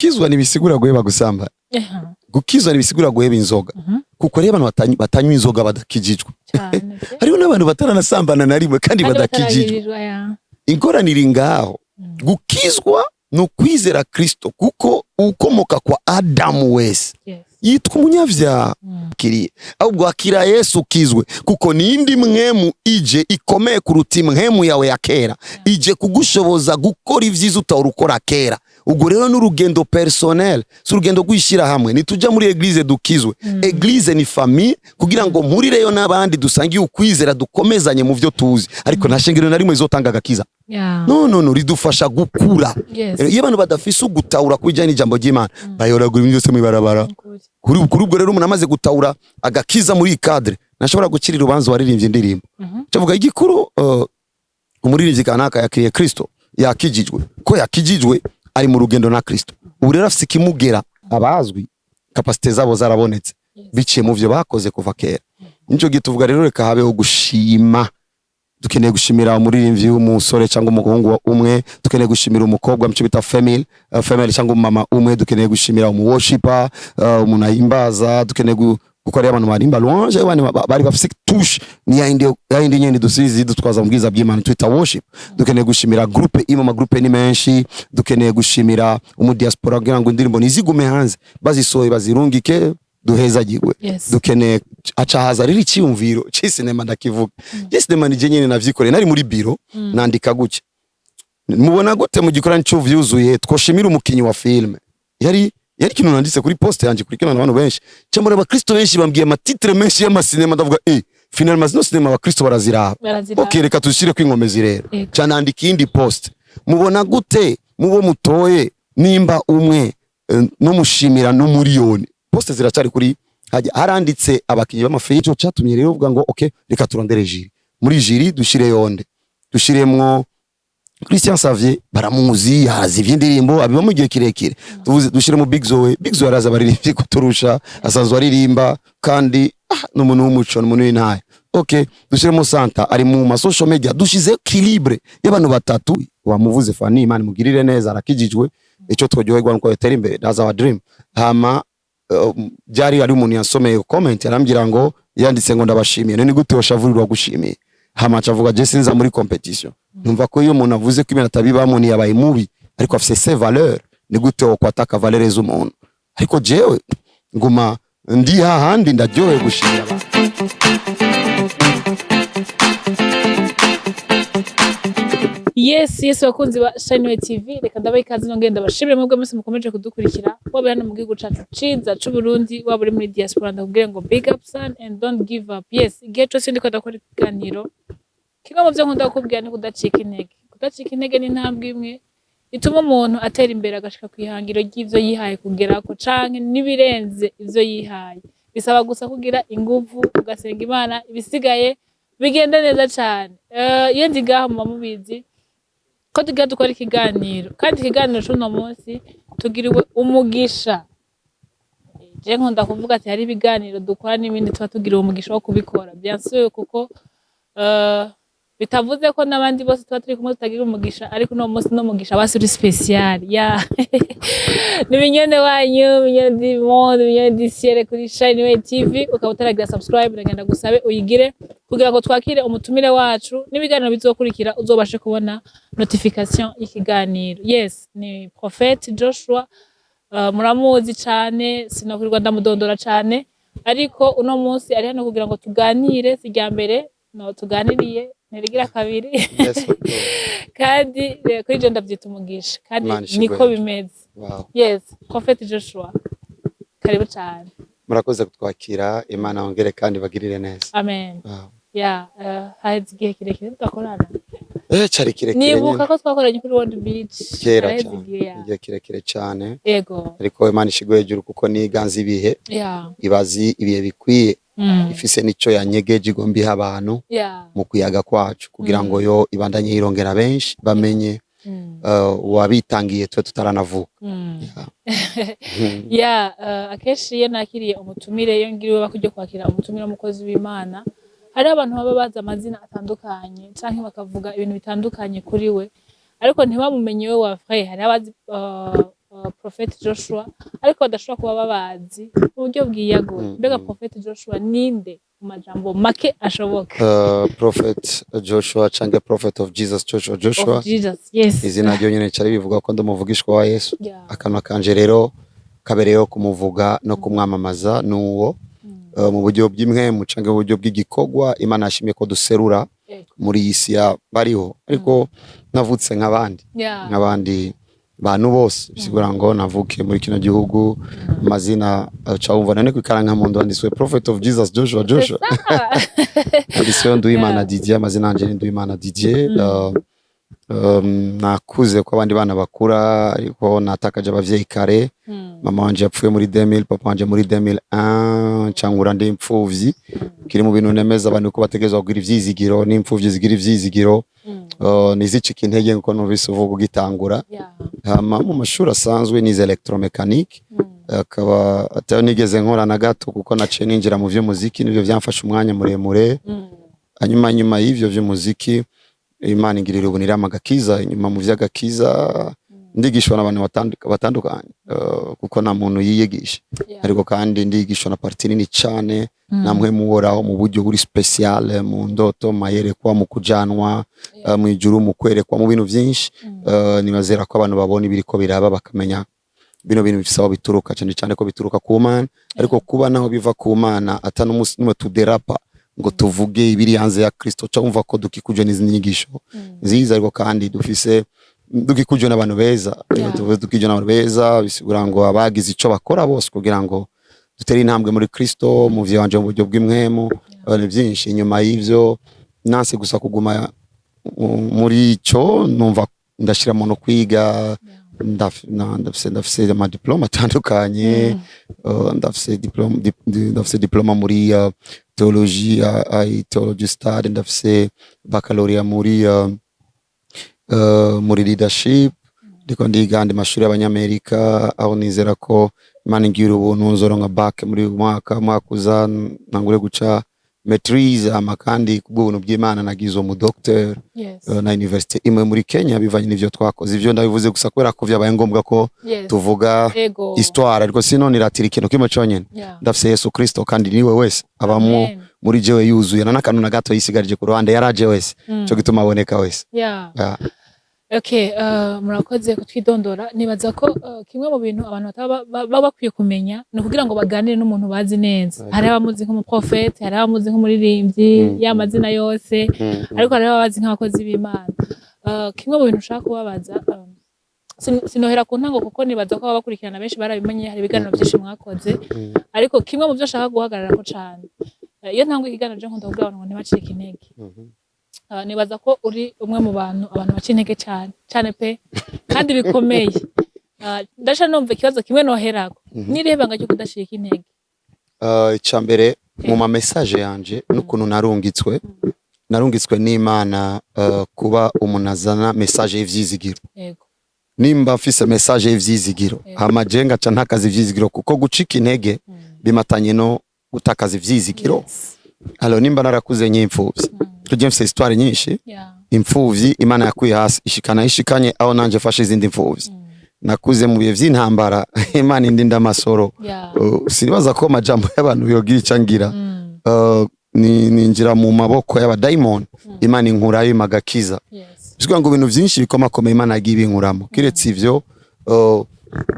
Gukizwa nibisigura guheba gusambana. Gukizwa nibisigura guheba inzoga. Kuko rero abantu batanywa inzoga badakijijwe. Hariho n'abantu bataranasambana na rimwe kandi badakijijwe. Ingoranira ngaho. Gukizwa no kwizera Kristo kuko ukomoka kwa Adamu wese. Yitwa umunyavyaha. Ahubwo akira Yesu kizwe kuko nindi mwemu ije ikomeye kuruta mwemu yawe ya kera ije kugushoboza gukora ivyiza utawurukora kera. Ubwo rero n'urugendo personnel surugendo gwishira hamwe nituja muri eglise dukizwe. Eglise ni famille kugira ngo mpurireyo n'abandi dusangiye ukwizera dukomezanye mu vyo tuzi ariko nta shengero na rimwe izotanga gakiza. No ridufasha gukura. Iyo abantu badafise ugutaura kujyana ijambo ry'Imana bayoragura ibintu byose mu barabara. Kuri ubwo rero umuntu amaze gutaura agakiza muri cadre nashobora gukirira ubanza waririmbye indirimbo. Cyavuga igikuru umuririmbyi kanaka yakiriye Kristo yakijijwe ko yakijijwe ari mu rugendo na Kristo. Ubu rero afise kimugera abazwi capacité zabo zarabonetse biciye mu byo bakoze kuva kera. Nico gituvuga rero reka habeho gushima. Dukeneye gushimira umuririmbyi w'umusore cyangwa umuhungu umwe, dukeneye gushimira umukobwa mcyo bita family cyangwa mama umwe, dukeneye gushimira worshipper umuntu ahimbaza, dukeneye gukorera abantu barimba louange abantu bari bafise touche ni yindi nyene dusizi dutwaza mu bwiza bw'Imana twita worship. Dukeneye gushimira groupe ima groupe ni menshi, dukeneye gushimira diaspora kugira ngo indirimbo nizigume hanze bazisoye bazirungike duhezagirwe. Dukeneye acahaza riri cyumviro cy'sinema ndakivuga. Sinema nije nyene navyikore nari muri biro nandika guke. Mubona gute mu gikorano cyo vyuzuye twoshimira umukinyi wa filme. Yari kintu nanditse kuri post yanje kuri kina abantu benshi. Cyamura abakristo benshi bambwiye amatitre menshi y'amasinema ndavuga finalement no sinema abakristo barazira. Okay reka tushire kwingomezi rero. Canandika indi post. Mubona gute mubo mutoye nimba umwe no mushimira no miliyoni. Poste ziracari kuri hajya haranditse abakinyi b'amafilme cyo cyatumye rero uvuga ngo okay reka turondere jiri muri jiri dushire yonde dushiremwo Christian Xavier baramuzi hazi ivy'indirimbo abiba mu gihe kirekire tuvuze dushiremo Big Zoe araza baririmbye kuturusha asanzwe aririmba kandi n'umuntu w'umuco n'umuntu w'intaye. Okay dushiremo Santa ari mu social media dushize équilibre y'abantu batatu wamuvuze Fani Imana mugirire neza arakijijwe icyo twojoyegwa nuko yatera imbere that's our dream. Hama byari ari umuntu yansomeye comment arambira ngo yanditse ngo ndabashimiye none gute washavurirwa gushimiye. Hama acavuga je sinza muri competition numva ko iyo umuntu avuze ko ibintu atabibamo ni yabaye mubi ariko afise ses valeurs ni gute okwataka valeurs z'umuntu ariko jewe nguma ndi hahandi ndaryohe gushimira abantu. Yes wakunzi ba Shine TV reka ndabaye ikaze ngenda bashimire mwebwe mwese mukomeje kudukurikira wabe hano mu gihugu cyacu ciza c'u Burundi waba uri muri diaspora ndakubwira ngo big up son and don't give up. Yes igihe cyose ndiko ndakora ikiganiro kimwe mu byo nkunda kukubwira ni kudacika intege ni intambwe imwe ituma umuntu atera imbere agashika kwihangiro ry'ivyo yihaye kugera ko canke nibirenze ivyo yihaye. Bisaba gusa kugira ingufu ugasenga Imana ibisigaye bigenda neza cyane. Iyo ndigaha mu mubizi ko tugiye dukora ikiganiro kandi ikiganiro cy'uno munsi tugiriwe umugisha. Je nkunda kuvuga ati hari ibiganiro dukora n'ibindi tuba tugiriwe umugisha wo kubikora bien sûr kuko bitavuze ko nabandi bose tuba turi kumwe tutagira umugisha ariko no munsi no mugisha basuri special nibinyone wanyu binyone monde binyone disiere kuri Shine TV ukaba utaragira subscribe ndagenda gusabe uyigire kugira ngo twakire umutumire wacu n'ibiganiro bizokurikira uzobashe kubona notification y'ikiganiro. Yes ni Prophet Joshua muramuzi cyane sinakurirwa ndamudondora cyane ariko uno munsi ari hano kugira ngo tuganire sijya mbere no tuganiriye nerigira kabiri kandi kuri je ndavyita umugisha kandi niko bimeze. Yes Prophet Joshua karibu cyane. Murakoze kutwakira Imana ongere kandi bagirire neza. Amen. Hazi igihe kirekire tudakorana. Cari kirekire nibuka ko twakoranye kuri World Beach kera igihe kirekire cyane yego ariko Imana ishigwe hejuru kuko niganza ibihe ibazi ibihe bikwiye ifise nico yanyegeje igombi abantu mu kuyaga kwacu kugira ngo yo ibandanye yirongera benshi bamenye wabitangiye twe tutaranavuka. Akeshi ye nakiriye umutumire yo ngiriwe bakujye kwakira umutumire umukozi w'Imana hari abantu baba baza amazina atandukanye canke bakavuga ibintu bitandukanye kuri we ariko ntibamumenye we wa frère hari abazi Prophet Joshua ariko badashobora kuba babazi mu buryo bwiyaguye. Mbega Prophet Joshua ninde mu majambo make ashoboka? Prophet Joshua canke Prophet of Jesus, Joshua Of Jesus, yes. izina ryo nyene cari bivuga ko ndumuvugishwa wa Yesu. Yeah. Akanwa kanje rero kabereyeho kumuvuga no kumwamamaza nuwo mu buryo bw'imwemu canke mu buryo bw'igikorwa Imana yashimye ko duserura muri iyi si bariho, ariko navutse nk'abandi bantu bose, bisigura ngo navuke muri kino gihugu. Amazina cawumva nane kwikaranga mu ndo ndiswe Prophet of Jesus, Joshua ndiswe Nduwimana Didier, amazina yanje ni Nduwimana Didier. Nakuze ko abandi bana bakura, ariko natakaje abavyeyi kare. Mama wanje yapfuye muri 2000, papa wanje muri 2001, cangura ndi impfuvyi. Kiri mu bintu nemeza abantu ko bategezwa kugira ivyizigiro, n'impfuvyi zigira ivyizigiro. Nizicika intege nko numvise uvuga ugitangura. Mu mashuri asanzwe nize electromechanique, akaba atayo nigeze nkora na gato kuko naciye ninjira mu vy'umuziki, nivyo vyamfasha umwanya muremure. Nyuma y'ivyo vy'umuziki Imana ingirira ubunira amagakiza. Nyuma mu vy'agakiza ndigishwa n'abantu batandukanye, kuko na muntu yiyigisha, ariko kandi ndigishwa na parti nini cyane, namwe muhoraho mu buryo buri special, mu ndoto, mayerekwa, mu kujanwa, mu ijuru, mu kwerekwa, mu bintu byinshi. Nibazera ko abantu babona ibiriko biraba bakamenya bino bintu bisaba bituruka cyane ko bituruka ku Mana, ariko kuba naho biva ku Mana atanu musimo tuderapa ngo tuvuge ibiri hanze ya Kristo, cyumva ko dukikuje n'izindi nyigisho nziza, ariko kandi dukikuje n'abantu beza, dukikuje n'abantu beza, bisigura ngo abagize ico bakora bose kugira ngo dutere intambwe muri Kristo, mu vyanje mu buryo bw'imwemu, abantu byinshi. Inyuma y'ivyo nanse gusa kuguma muri ico, numva ndashiramo no kwiga. Ndafise ama diploma atandukanye, ndafise diploma muri theology study, ndafise baccalaureat muri leadership, ndiko ndiga andi mashuri y'Abanyamerika, aho nizera ko Imana ingira ubuntu nzoronka bac muri mwaka uza nangure guca maîtrise, kandi kubw'ubuntu bw'Imana nagize mu docteur na university imwe muri Kenya, bivanye n'ivyo twakoze. Ivyo ndabivuze gusa kubera ko vyabaye ngombwa ko tuvuga histoire, ariko sino niratira ikintu kimwe cyonyene. Ndafise Yesu Kristo, kandi niwe wese abamo muri jewe yuzuye, na nakantu na gato yisigarije ku ruhande, yaraje wese, cyo gituma aboneka wese. Okay, murakoze kutwidondora. Nibaza ko kimwe mu bintu abantu baba bakwiye kumenya ni kugira ngo baganire n'umuntu bazi neza. Hari abamuzi nk'umuprofete, hari abamuzi nk'umuririmbyi, y'amazina yose, ariko hari ababazi nk'abakozi b'Imana. Kimwe mu bintu ushaka kubabaza, sinohera ku ntango kuko nibaza ko abakurikirana benshi barabimenye, hari ibiganiro byinshi mwakoze, ariko kimwe mu byo ushaka guhagarara ko cyane, iyo ntango ikiganiro je nkunda kubwira abantu ngo ntibacike intege. Nibaza ko uri umwe mu abantu baca intege cyane pe, kandi bikomeye. Ndasha numva ikibazo kimwe noherako, nirihe banga cyo kudashika intege? Icambere mu ma message yanje n'ukuntu narungitswe n'Imana, kuba umunazana message y'ivyizigiro. Nimba mfise message y'ivyizigiro, amajenga ca ntakaza ivyizigiro, kuko gucika intege bimatanye no gutakaza ivyizigiro. Alors nimba narakuze nyimfuvyi, tujye mfise histoire nyinshi, impfuvyi Imana yakuye hasi ishikanye aho nanje fashe izindi impfuvyi. Nakuze mu bihe vy'intambara, Imana indinda amasoro. Sinibaza ko majambo y'abantu yogira icangira. Ninjira mu maboko y'abadaimon, Imana inkurayo imagakiza. Biswa ngo ibintu vyinshi bikomakomeye Imana yagiye ibinkuramo. Kiretse ivyo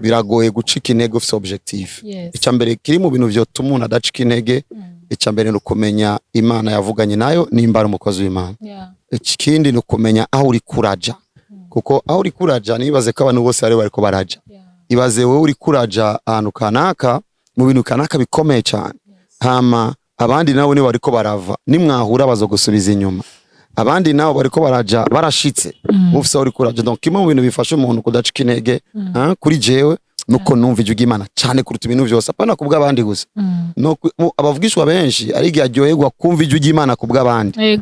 biragoye gucika intege ufise objectif. Icambere kiri mu bintu vyo tumuntu adacika intege, icambere nukumenya Imana yavuganye nayo nimba ari umukozi w'Imana. Ikindi nukumenya aho uri kuraja, kuko aho uri kuraja nibaze ko abantu bose bariko baraja. Ibaze wewe uri kuraja ahantu kanaka, mu bintu kanaka bikomeye cyane, hama abandi nabo ni bariko barava, nimwahura bazogusubiza inyuma. Abandi nabo bariko baraja barashitse, ufise uri kuraja. Donc kimwe mu bintu bifasha umuntu kudacika intege, kuri jewe nuko numva ijwi ry'Imana cyane kuruta ibintu byose, apana kubwa abandi gusa. No abavugishwa benshi ari gyajoyegwa kumva ijwi ry'Imana kubwa abandi,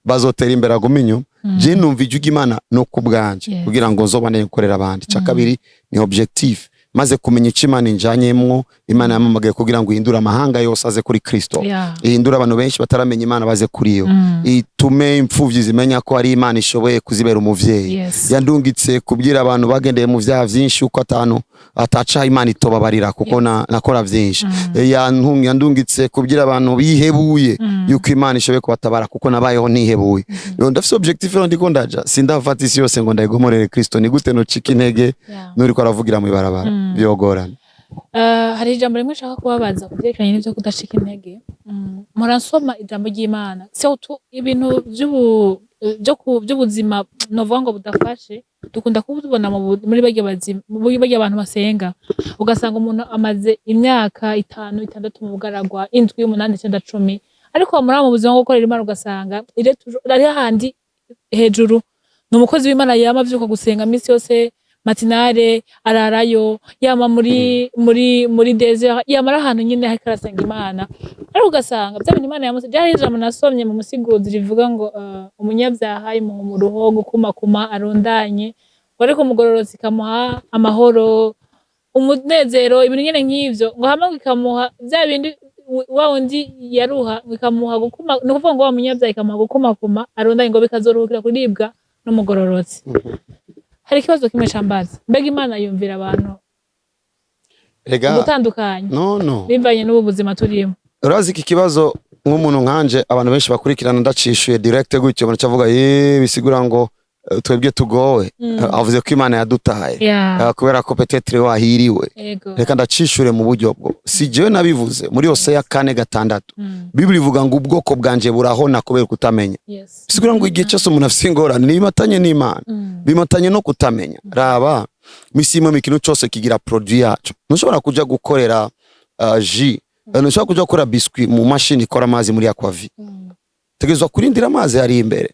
bazotera imbere aguminyo. Je numva ijwi ry'Imana no kubwanje, kugira ngo nzobane gukorera abandi. Ca kabiri ni objectif, maze kumenya ico Imana injanyemwo. Imana yamamagaye kugira ngo ihindure amahanga yose aze kuri Kristo, ihindure abantu benshi bataramenya Imana baze kuri yo, itume impfuvyi zimenya ko ari Imana ishoboye kuzibera umuvyeyi. Yandungitse kubwira abantu bagendeye mu vyaha vyinshi uko ataca Imana itobabarira kuko nakora vyinshi. Yandungitse kubwira abantu bihebuye yuko Imana ishoboye kubatabara kuko nabayeho ntihebuye. Ndafise objectif rero ndiko ndaja sindafata isi yose ngo ndayigomorere Kristo. Ni gute no cika intege nuri ko aravugira mu ibarabara byogorana. Hari ijambo rimwe nshaka kubabaza kubyerekanye n'ivyo kudashika intege. Muransoma ijambo ry'Imana surtout ibintu by'ubuzima novuga ngo budafashe dukunda kububona muri barya abantu basenga, ugasanga umuntu amaze imyaka 5 6 mu bugaragwa 7 8 9 10, ariko muri mu buzima bwo gukorera Imana ugasanga ari handi hejuru. Ni umukozi w'Imana yama vyuko gusenga misi yose, matinare ararayo, yama muri desert, yama ahantu nyine hariko arasenga Imana. Ariko ugasanga bya bintu Imana yamuze byari ijambo nasomye mu musiguzi rivuga ngo umunyabyaha mu ruho gukuma arundanye, ariko umugororotsi kamuha amahoro, umunezero, ibintu nyine nk'ivyo ngo hamwe ikamuha bya bindi wa wundi yaruha ikamuha gukuma. No kuvuga ngo wa munyabyaha ikamuha gukuma arundanye ngo bikazoruhukira kuribwa n'umugororotsi. Hari ikibazo kimwe cambaza, mbega Imana yumvira abantu gutandukanye bivanye n'ubu buzima turimo? Urazi iki kibazo nk'umuntu nkanje abantu benshi bakurikirana ndacishuye direct gutyo bano cavuga bisigura ngo twebwe tugowe. Avuze ko Imana yadutaye kubera ko peut-être wahiriwe. Reka ndacishure mu buryo bwo si jewe nabivuze muri Hosea 4:6 Biblia ivuga ngo ubwoko bwanje burahona kubera kutamenya. Bisigura ngo igihe cyose umuntu afise ingorane nimatanye n'Imana, bimatanye no kutamenya. Raba misimo mikino cyose kigira produit yacu. Ntushobora kuja gukorera jus, ntushobora kuja gukora biscuit mu machine ikora amazi muri Aquavi. Tegezwa kurindira amazi ari imbere.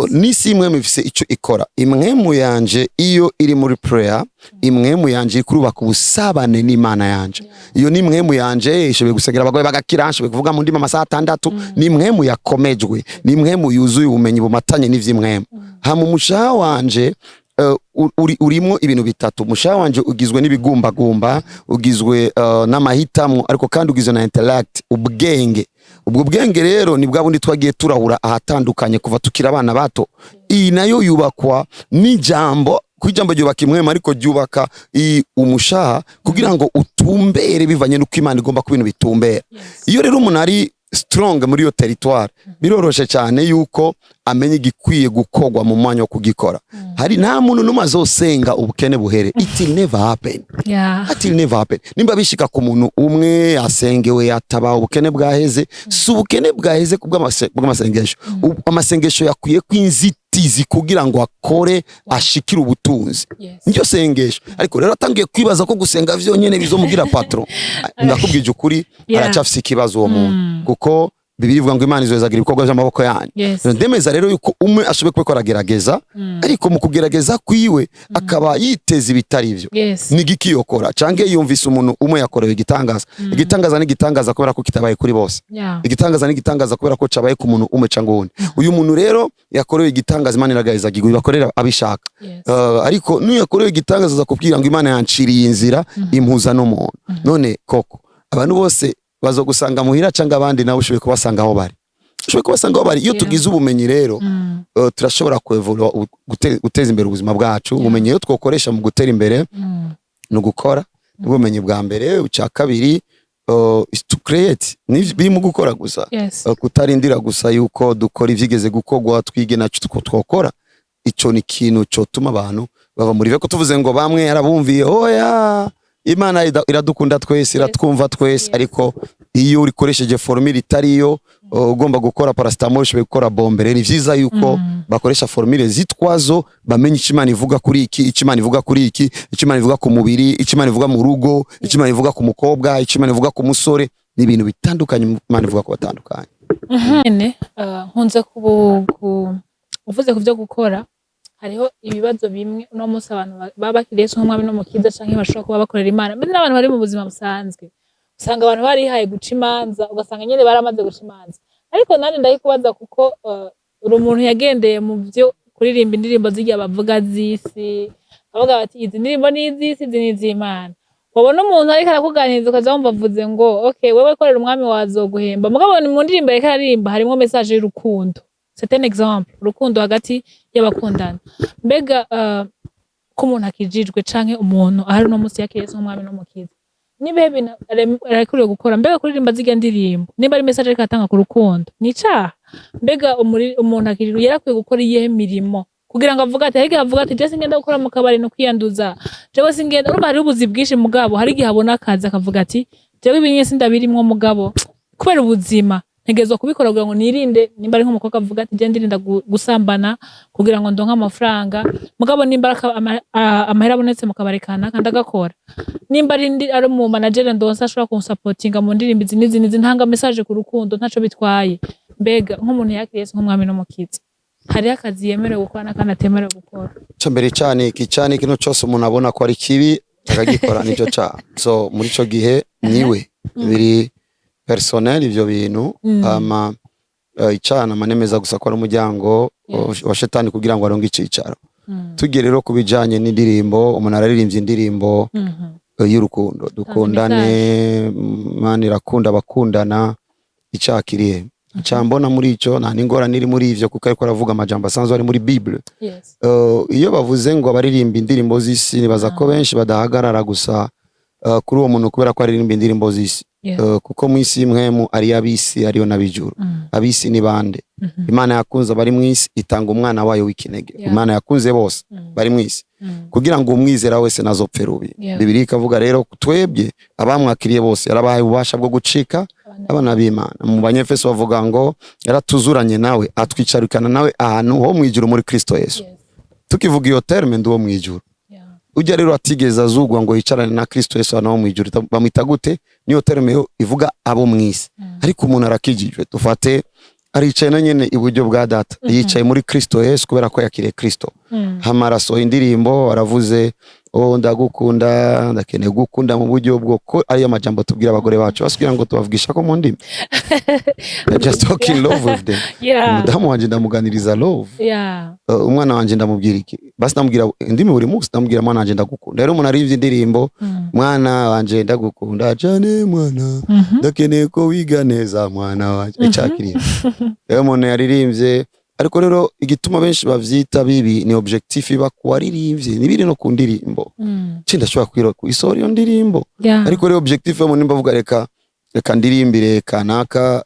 Nisi imwe mifise ico ikora. Imwemu yanje iyo iri muri prayer, imwemu yanje ikurubaka ubusabane n'Imana yanje. Iyo ni imwemu yanje ishobe gusegera abagoye bagakira, ishobe kuvuga mu ndimi amasaha 6. Ni imwemu yakomejwe, ni imwemu yuzuye ubumenyi bumatanye n'ivy'imwemu. Hama umushaha wanje urimo ibintu bitatu. Umushaha wanje ugizwe n'ibigumbagumba, ugizwe n'amahitamo, ariko kandi ugizwe na intellect, ubwenge. Ubwo bwenge rero ni bwa bundi twagiye turahura ahatandukanye kuva tukira abana bato. Iyi nayo yubakwa n'ijambo, kwijambo ryubaka imwema ariko ryubaka umushaha kugira ngo utumbere bivanye n'uko Imana igomba ku bintu bitumbera. Iyo rero umuntu ari strong muri yo territoire biroroshe cyane yuko amenye igikwiye gukogwa mu mwanya wo kugikora. Hari nta muntu numwe azosenga ubukene buhere. It will never happen. It will never happen. Nimba bishika ku muntu umwe asengewe yataba ubukene bwaheze, si ubukene bwaheze kubw'amasengesho. Amasengesho yakwiye kwinzitizi kugira ngo akore ashikira ubutunzi. Ndio sengesho. Ariko rero atangiye kwibaza ko gusenga vyonyene bizomugira patron. Ndakubwije ukuri aracafise ikibazo uwo muntu kuko Bibiri ivuga ngo Imana izozagira ibikorwa by'amaboko yanyu. Ndemeza rero yuko umwe ashobe kubikora gerageza, ariko mu kugerageza kwiwe akaba yiteza ibitari byo. Ni giki yokora cange yumvise umuntu umwe yakorewe igitangaza. Igitangaza ni gitangaza kubera ko kitabaye kuri bose. Igitangaza ni gitangaza kubera ko cabaye ku muntu umwe cange uwundi. Uyu muntu rero yakorewe igitangaza Imana iragariza gigwe bakorera abishaka. Ariko niyo yakorewe igitangaza za kubwira ngo Imana yanciriye inzira impuza no muntu. None koko abantu bose bazo gusanga muhira canga abandi nawe ushobe kubasanga aho bari. Ushobe kubasanga aho bari. Iyo tugize ubumenyi rero turashobora kuevolua guteza imbere ubuzima bwacu. Ubumenyi yo twokoresha mu gutera imbere no gukora. Ubumenyi bwa mbere uca kabiri is to create. Ni biri mu gukora gusa. Kutarindira gusa yuko dukora ivyigeze gukogwa twige nacu twokora. Ico ni kintu cyo tuma abantu bava muri veko tuvuze ngo bamwe yarabumviye oya Imana iradukunda twese iratwumva twese, ariko iyo urikoresheje formule itariyo ugomba gukora paracetamol shbe gukora bombe. Ni vyiza yuko bakoresha formule zitwazo bamenye Imana ivuga kuri iki, Imana ivuga kuri iki, Imana ivuga ku mubiri, Imana ivuga mu rugo, Imana ivuga ku mukobwa, Imana ivuga ku musore. Ni ibintu bitandukanye Imana ivuga ku batandukanye. Nkunze uvuze ku byo gukora, hariho ibibazo bimwe uno munsi abantu baba bakiriye nk'umwami no mukiza canke bashobora kuba bakorera Imana. Mbere n'abantu bari mu buzima busanzwe usanga abantu barihaye guca imanza, ugasanga nyene baramaze guca imanza. Ariko nani ndayikubaza kuko uri umuntu yagendeye mu byo kuririmba indirimbo zijya bavuga z'isi, avuga bati izi ndirimbo ni iz'isi, izi ni iz'Imana. wabona umuntu ariko arakuganiriza ukaza wumva avuze ngo okay wewe korera umwami wazoguhemba mugabo ni mu ndirimbo ariko aririmba harimo message y'urukundo. C'est un exemple urukundo hagati y'abakundana. Mbega ko umuntu akijijwe canke umuntu ahari no musi yake Yesu nk'umwami no mukiza nibe bintu arakuriye gukora mbega kuririmba ziga ndirimbo nimba ari message ariko atanga ku rukundo ni icaha. Mbega umuntu akijijwe yarakwiye gukora iyihe mirimo kugira ngo avuga ati ariko avuga ati je singenda gukora mu kabari no kwiyanduza jewe singenda urumva hari ubuzi bwinshi mugabo hari igihe abona akazi akavuga ati jewe ibinye sindabirimwo mugabo kubera ubuzima ntegezwa kubikora kugira ngo nirinde nimba ari nk'umukobwa avuga ati je ndirinda gusambana kugira ngo ndonke amafaranga mugabo nimba amahera abonetse mu kabari kana kandi agakora nimba ari mu manager ndonsa ashobora kunsupportinga mu ndirimbo izi n'izi ntanga message ku rukundo ntaco bitwaye. Mbega nk'umuntu yakiriye Yesu nk'umwami n'umukiza hari akazi yemerewe gukora n'akandi atemerewe gukora. Cyo mbere cyane iki cyane kino cyose umuntu abona ko ari kibi akagikora nicyo cyaha. So muri cyo gihe niwe biri personnel ivyo bintu icana manemeza gusa ko ari umuryango wa shetani kugira ngo aronke icicaro. Tugiye rero kubijanye n'indirimbo umuntu araririmbye indirimbo y'urukundo dukundane Imana irakunda bakundana icakiriye cyambona muri ico nta n'ingorane iri muri ivyo kuko ariko aravuga amajambo asanzwe ari muri Bible. Iyo bavuze ngo abaririmba indirimbo z'isi nibaza ko benshi badahagarara gusa kuri uwo muntu kubera ko aririmba indirimbo z'isi kuko mu isi imwe ari abisi ariyo nabijuru. Abisi ni bande? Imana yakunze bari mu isi itanga umwana wayo w'ikinege. Imana yakunze bose bari mu isi kugira ngo umwizera wese nazopfe rubi. Bibiliya ikavuga rero twebwe abamwakiriye bose yarabahaye ububasha bwo gucika abana b'Imana. Mu Banyefeso bavuga ngo yaratuzuranye nawe atwicarikana nawe ahantu ho mwijuru muri Kristo Yesu. Tukivuga iyo terme ndi wo mwijuru. Ujya rero atigeza azugwa ngo yicarane na Kristo Yesu hano mu ijuru bamwita gute? Niyo terme ivuga abo mwisi. Ariko umuntu arakijijwe dufate aricaye na nyene iburyo bwa data yicaye muri Kristo Yesu kubera ko yakiriye Kristo. Hamaraso indirimbo aravuze ndagukunda ndakeneye gukunda mu buryo bwo ko ari amajambo tubwira abagore bacu basugira ngo tubavugisha ko mu ndimi. Just talking love with them. Umudamu wanje ndamuganiriza love. Umwana wanje ndamubwira iki basi ndamubwira indimi buri munsi ndamubwira mwana wanje ndagukunda. Rero umuntu arivye indirimbo mwana wanje ndagukunda cyane mwana ndakeneye ko wiga neza mwana wanje icakiriye. Rero umuntu yaririmbye ariko rero igituma benshi bavyita bibi ni objectif iba kuwaririmbye nibiri no kundirimbo cinda shobora kwiro ku isori yo ndirimbo ariko rero objectif yo nimba vuga reka ndirimbire kanaka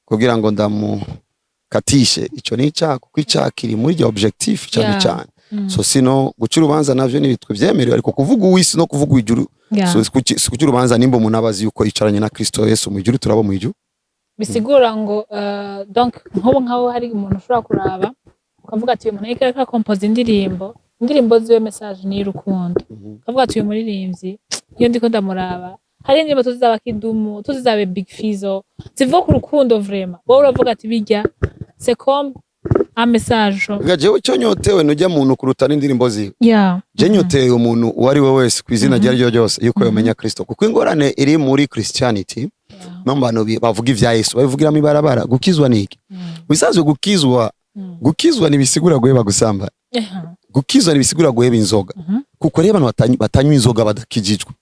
kugira ngo ndamukatishe ico ni cya kuko icakiri muri je objectif cyane cyane. So sino gucira ubanza navyo nibitwe vyemerewe ariko kuvuga uwisi no kuvuga ijuru so kucira ubanza nimba umuntu abazi yuko yicaranye na Kristo Yesu mu ijuru turabo mu ijuru bisigura ngo donc nkaho hari umuntu ushobora kuraba ukavuga ati uyu muntu yike ka compose indirimbo ziwe message ni rukundo ukavuga ati uyu muririmbyi iyo ndiko ndamuraba hari indirimbo tuzaba Kidumu tuzizabe Big Fizzo zivuga ku rukundo vraiment wowe uravuga ati bijya c'est comme un message gajewe cyo nyotewe nujya muntu kurutana indirimbo ziwe je nyoteye umuntu uwari we wese kwizina ryo ryose yuko yomenya Kristo kuko ingorane iri muri Christianity Mambano bavuga ivya Yesu bavugira mu ibarabara gukizwa niki bisanzwe gukizwa nibisigura guheba gusamba gukizwa nibisigura guheba inzoga kuko reba abantu batanywa inzoga badakijijwe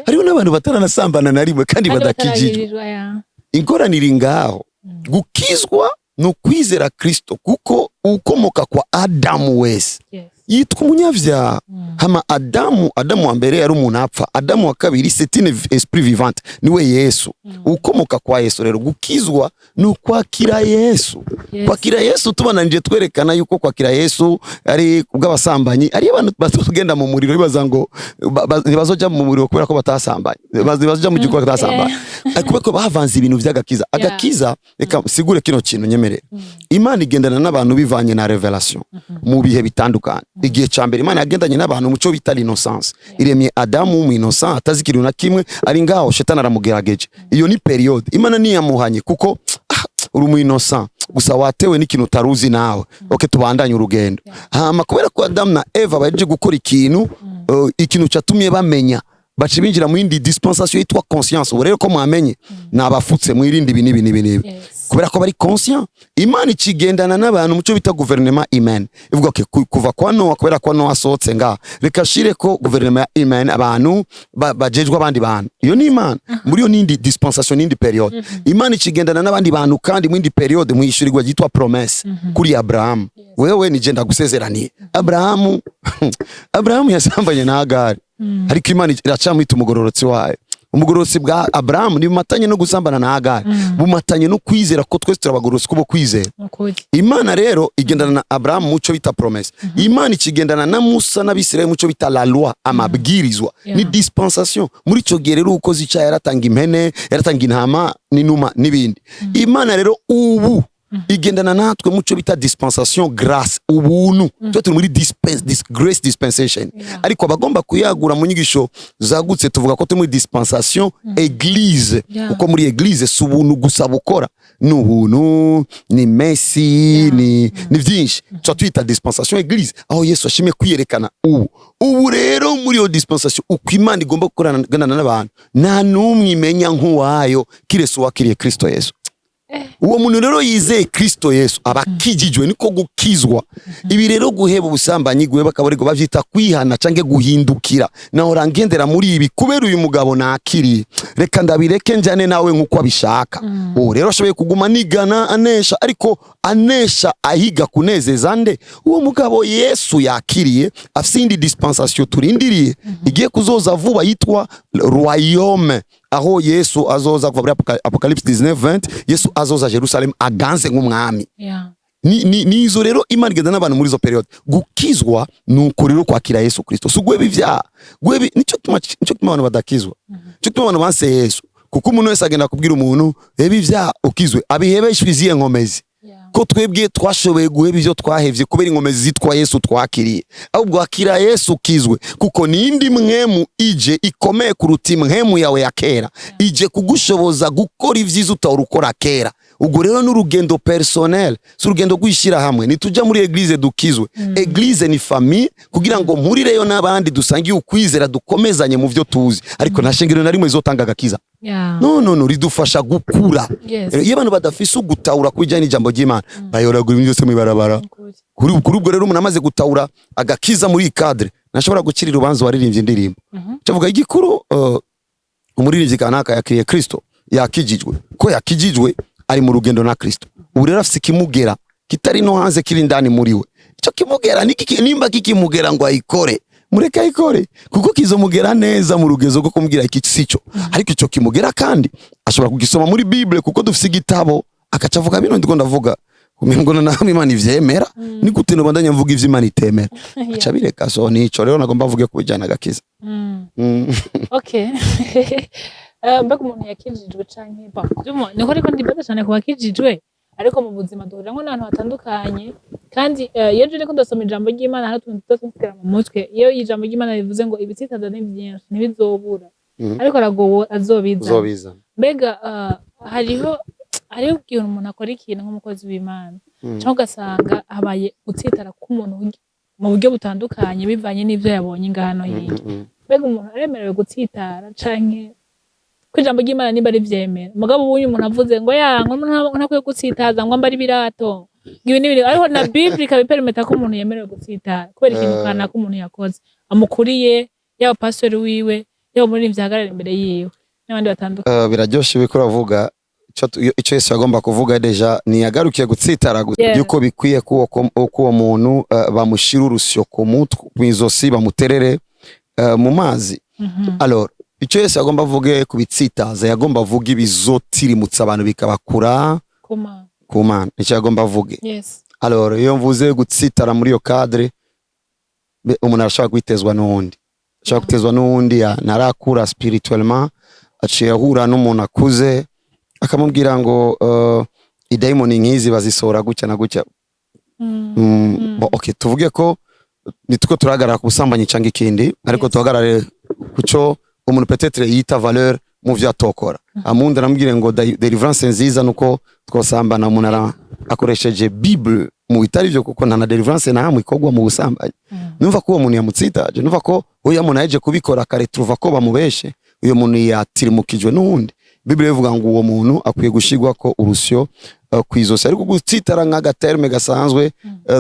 hariho n'abantu bataranasambana na rimwe kandi badakijijwe ingorane iri ngaho gukizwa no kwizera Kristo kuko ukomoka kwa Adamu wese yitwa umunyavyaha hama Adamu wa mbere yari umuntu apfa Adamu wa kabiri c'est une esprit vivante niwe Yesu ukomoka kwa Yesu rero gukizwa no kwakira Yesu kwakira Yesu tubana nje twerekana yuko kwakira Yesu ari kubw'abasambanyi ari abantu batugenda mu muriro bibaza ngo bazoja mu muriro kubera ko batasambanye bazoja mu gikora batasambanye ariko ko bavanze ibintu vy'agakiza agakiza reka sigure kino kintu nyemerera Imana igendana n'abantu bivanye na revelation mu bihe bitandukanye igihe cyambere Imana yagendanye n'abantu muco bita innocence iremye Adamu mu innocent atazikiri na kimwe ari ngaho shetani aramugerageje iyo ni period Imana ni yamuhanye kuko uri mu innocent gusa watewe n'ikintu utaruzi nawe okay tubandanye urugendo hama kubera ko Adamu na Eva baje gukora ikintu cyatumye bamenya bace binjira mu yindi dispensation yitwa conscience rero ko mwamenye nabafutse mwirindi ibi kubera ko bari conscient. Imana ikigendana n'abantu muco bita gouvernement humain. Ivuga ko kuva kwa Noa, kubera ko Noa asohotse nga reka shire ko gouvernement humain abantu bajejwe abandi bantu. Iyo ni Imana. Muri yo nindi dispensation nindi periode. Imana ikigendana n'abandi bantu kandi mwindi periode mwishurirwa yitwa promesse kuri Abraham. Wewe ni jenda gusezeraniye. Abraham yasambanye na Hagari. Ariko Imana iracamwita umugororotsi wayo. Umugororotsi bwa Abraham ni bumatanye no gusambana na Hagari, bumatanye no kwizera ko twese turabagororotsi kubo kwizera. Imana rero igendana na Abraham muco bita promesse. Imana ikigendana na Musa n'Abisirayeli muco bita la loi, amabwirizwa. Ni dispensation. Muri ico gihe rero ukoze icyaha yaratanga impene, yaratanga intama n'inuma n'ibindi. Imana rero ubu igendana natwe muco bita dispensation grâce, ubuntu. Twe muri grace dispensation. Ariko abagomba kuyagura mu nyigisho zagutse tuvuga ko turi muri dispensation église. Uko muri église subuntu gusa bukora n'ubuntu, ni Messi, ni vyinshi. Cyo twita dispensation église, aho Yesu ashime kwiyerekana ubu rero muri yo dispensation uko Imana igomba gukorana n'abantu nta numwe imenya nk'uwayo kirese wakiriye Kristo Yesu. Uwo muntu rero yizeye Kristo Yesu abakijijwe niko gukizwa. Ibi rero guheba ubusambanyi guheba kabarego bavyita kwihana cange guhindukira. Naho rangendera muri ibi kubera uyu mugabo nakiriye. Reka ndabireke njane nawe nkuko abishaka. Rero ashoboye kuguma nigana anesha, ariko anesha ahiga kunezeza nde? Uwo mugabo Yesu yakiriye afise indi dispensation turindiriye igiye kuzoza vuba yitwa royaume, aho Yesu azoza kuva muri Apocalypse 19:20. Yesu azoza Jerusalem aganze nk'umwami. Ni izo rero Imana igenda n'abantu muri izo periode. Gukizwa nuko rero kwakira Yesu Kristo. Sugwebe ivya gwebe nico tuma abantu badakizwa. Nico tuma abantu banse Yesu. Kuko umuntu wese agenda kubwira umuntu ebi ivya ukizwe abihebe ishwiziye nkomezi. Ko twebwe twashoboye guheba ivyo twahevye kubera inkomezi zitwa Yesu twakiriye. Ahubwo akira Yesu ukizwe kuko nindi mwemu ije ikomeye kuruta mwemu yawe ya kera. Ije kugushoboza gukora ivyiza utawurukora kera. Ubwo rero n'urugendo personnel, surugendo gwishira hamwe. Nituja muri église dukizwe. Église ni famille kugira ngo mpurireyo n'abandi dusangiye ukwizera dukomezanye mu vyo tuzi. Ariko ntashengero na rimwe izotanga gakiza. No ridufasha gukura. Iyo abantu badafise ugutaura kujya n'ijambo ry'Imana bayoragura ibintu byose mu barabara. Kuri ubwo rero umuntu amaze gutaura agakiza muri cadre nashobora gukirira ubanza waririmbye indirimbo. Cyavuga igikuru umuririmbyi kanaka yakiriye Kristo yakijijwe. Ko yakijijwe ari mu rugendo na Kristo. Ubu rero afise kimugera kitari no hanze kiri ndani muri we. Ico kimugera nimba kikimugera ngo ayikore mureka ayikore kuko kizomugera neza mu rugezo rwo kumbwira iki sico. Ariko ico kimugera kandi ashobora kugisoma muri Bible kuko dufise igitabo akacavuga bino ndiko ndavuga umengo na hamwe Imana ivyemera ni gute no bandanya mvuga ivyo Imana itemera. Aca bireka so nico rero nagomba mvuge kubijana gakiza. Okay. Mbega umuntu yakijijwe canke niko ariko ndibaza cyane ku bakijijwe, ariko mu buzima duhuriramo n'abantu batandukanye kandi iyo je niko ndasoma ijambo ry'Imana hari utuntu tudasinzikira mu mutwe. Iyo ijambo ry'Imana rivuze ngo ibitsitaza ni byinshi ntibizobura, ariko aragowe azobiza. Mbega hariho igihe umuntu akora ikintu nk'umukozi w'Imana cyangwa ugasanga habaye gutsitara k'umuntu mu buryo butandukanye bivanye n'ivyo yabonye ingano hirya. Mbega umuntu aremerewe gutsitara canke kwijambo ry'Imana nimba rivyemera? Mugabo uyu umuntu avuze ngo umuntu ntakwiye gutsitaza ngo ambari birato ngibi n'ibiri, ariko na Bible ikabipermeta ko umuntu yemerewe gutsitara kubera ikintu kana ko umuntu yakoze amukuriye, yaba pastor wiwe yaba muri vyagarara imbere yiwe n'abandi batandukanye. Biraryoshe biko ravuga ico Yesu agomba kuvuga deja ni yagarukiye gutsitara yuko bikwiye ko umuntu bamushira urusyo ku mutwe mwizosi bamuterere mu mazi. Alors ico Yesu agomba avuge kubitsitaza yagomba avuga ibizotirimutsa abantu bikabakura kumana. Ico yagomba avuge. Alors iyo mvuze gutsitara muri yo cadre umuntu arashaka kwitezwa n'undi. Ashaka kwitezwa n'undi narakura spirituellement aciye ahura n'umuntu akuze akamubwira ngo idayimoni nkizi bazisora gutya na gutya. Okay, tuvuge ko nituko turahagarara ku busambanyi cyangwa ikindi, ariko tuhagarare kuco umuntu peut-être yita valeur mu vyo atokora. Amundi aramubwire ngo deliverance nziza nuko twosambana umuntu akoresheje Bible mu bitari byo kuko nta deliverance na hamwe ikogwa mu busambanyi. Numva ko uwo muntu yamutsitaje, numva ko uyo muntu aje kubikora kare turuva ko bamubeshe, uyo muntu yatirimukijwe n'undi. Bible ivuga ngo uwo muntu akwiye gushigwa ko urusyo kwizosi ariko gutsitara nk'agaterme gasanzwe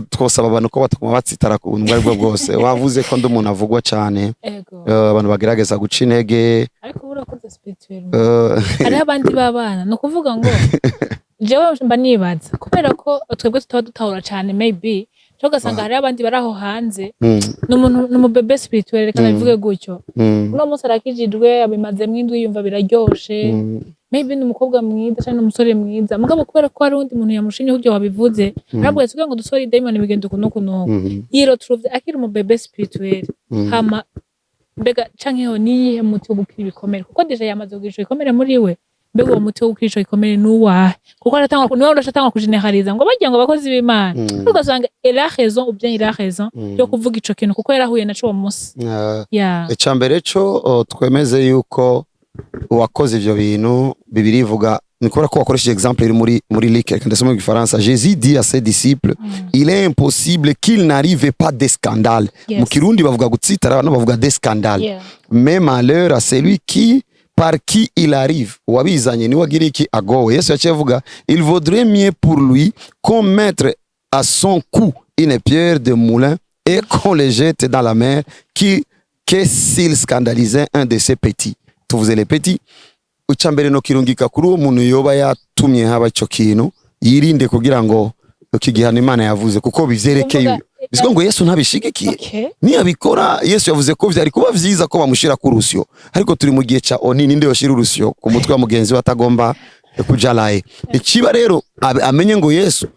twosaba abantu ko batakuma batsitara ku buntu bwo bwose wavuze ko ndi umuntu avugwa cyane abantu bagerageza guca intege ariko urakoze spirituel ari abandi babana no kuvuga ngo jewe mba nibaza kubera ko twebwe tutaba dutahura cyane maybe cyo gasanga hari abandi baraho hanze n'umuntu n'umubebe spirituel reka bivuge gutyo uno munsi arakijidwe abimaze mwindwi yumva biraryoshe maybe n'umukobwa mwiza cyane n'umusore mwiza mugabo kubera ko hari undi muntu yamushinye kubyo wabivuze ntabwo yasubiye ngo dusore demon bigenda kunuko yiro truth akiri umubebe spirituel hama mbega canke ho niyihe muti wo gukira ibikomere kuko deja yamaze kugisha ibikomere muri we mbega uwo muti wo gukira ibikomere nuwa kuko aratangwa niwe urashatangwa kujeneraliza ngo bagiye ngo abakozi b'Imana ugasanga elle a raison ou bien il a raison yo kuvuga ico kintu kuko yarahuye naco uwo munsi icambere cyo twemeze yuko wakoze ivyo bintu Bibiliya ivuga ni kubera ko wakoresheje exemple iri muri Luc kandi ndasoma mu Gifaransa Jésus dit à ses disciples il est impossible qu'il n'arrive pas des scandales mu Kirundi bavuga gutsitara no bavuga des scandales mais malheur à celui par qui il arrive wabizanye ni wagira iki agowe Yesu yaciye avuga il vaudrait mieux pour lui qu'on mette à son cou une pierre de moulin et qu'on le jette dans la mer que s'il scandalisait un de ses petits tuvuze les petits ucambere no kirungika kuri uwo muntu yoba yatumye haba ico kintu yirinde kugira ngo ukigihana Imana yavuze kuko bivyerekeye bisiko ngo Yesu ntabishigikiye ni abikora Yesu yavuze ko vyari kuba vyiza ko bamushira ku rusyo ariko turi mu gihe ca oni ninde yoshira urusyo ku mutwe wa mugenzi batagomba kujalaye ikiba rero amenye ngo Yesu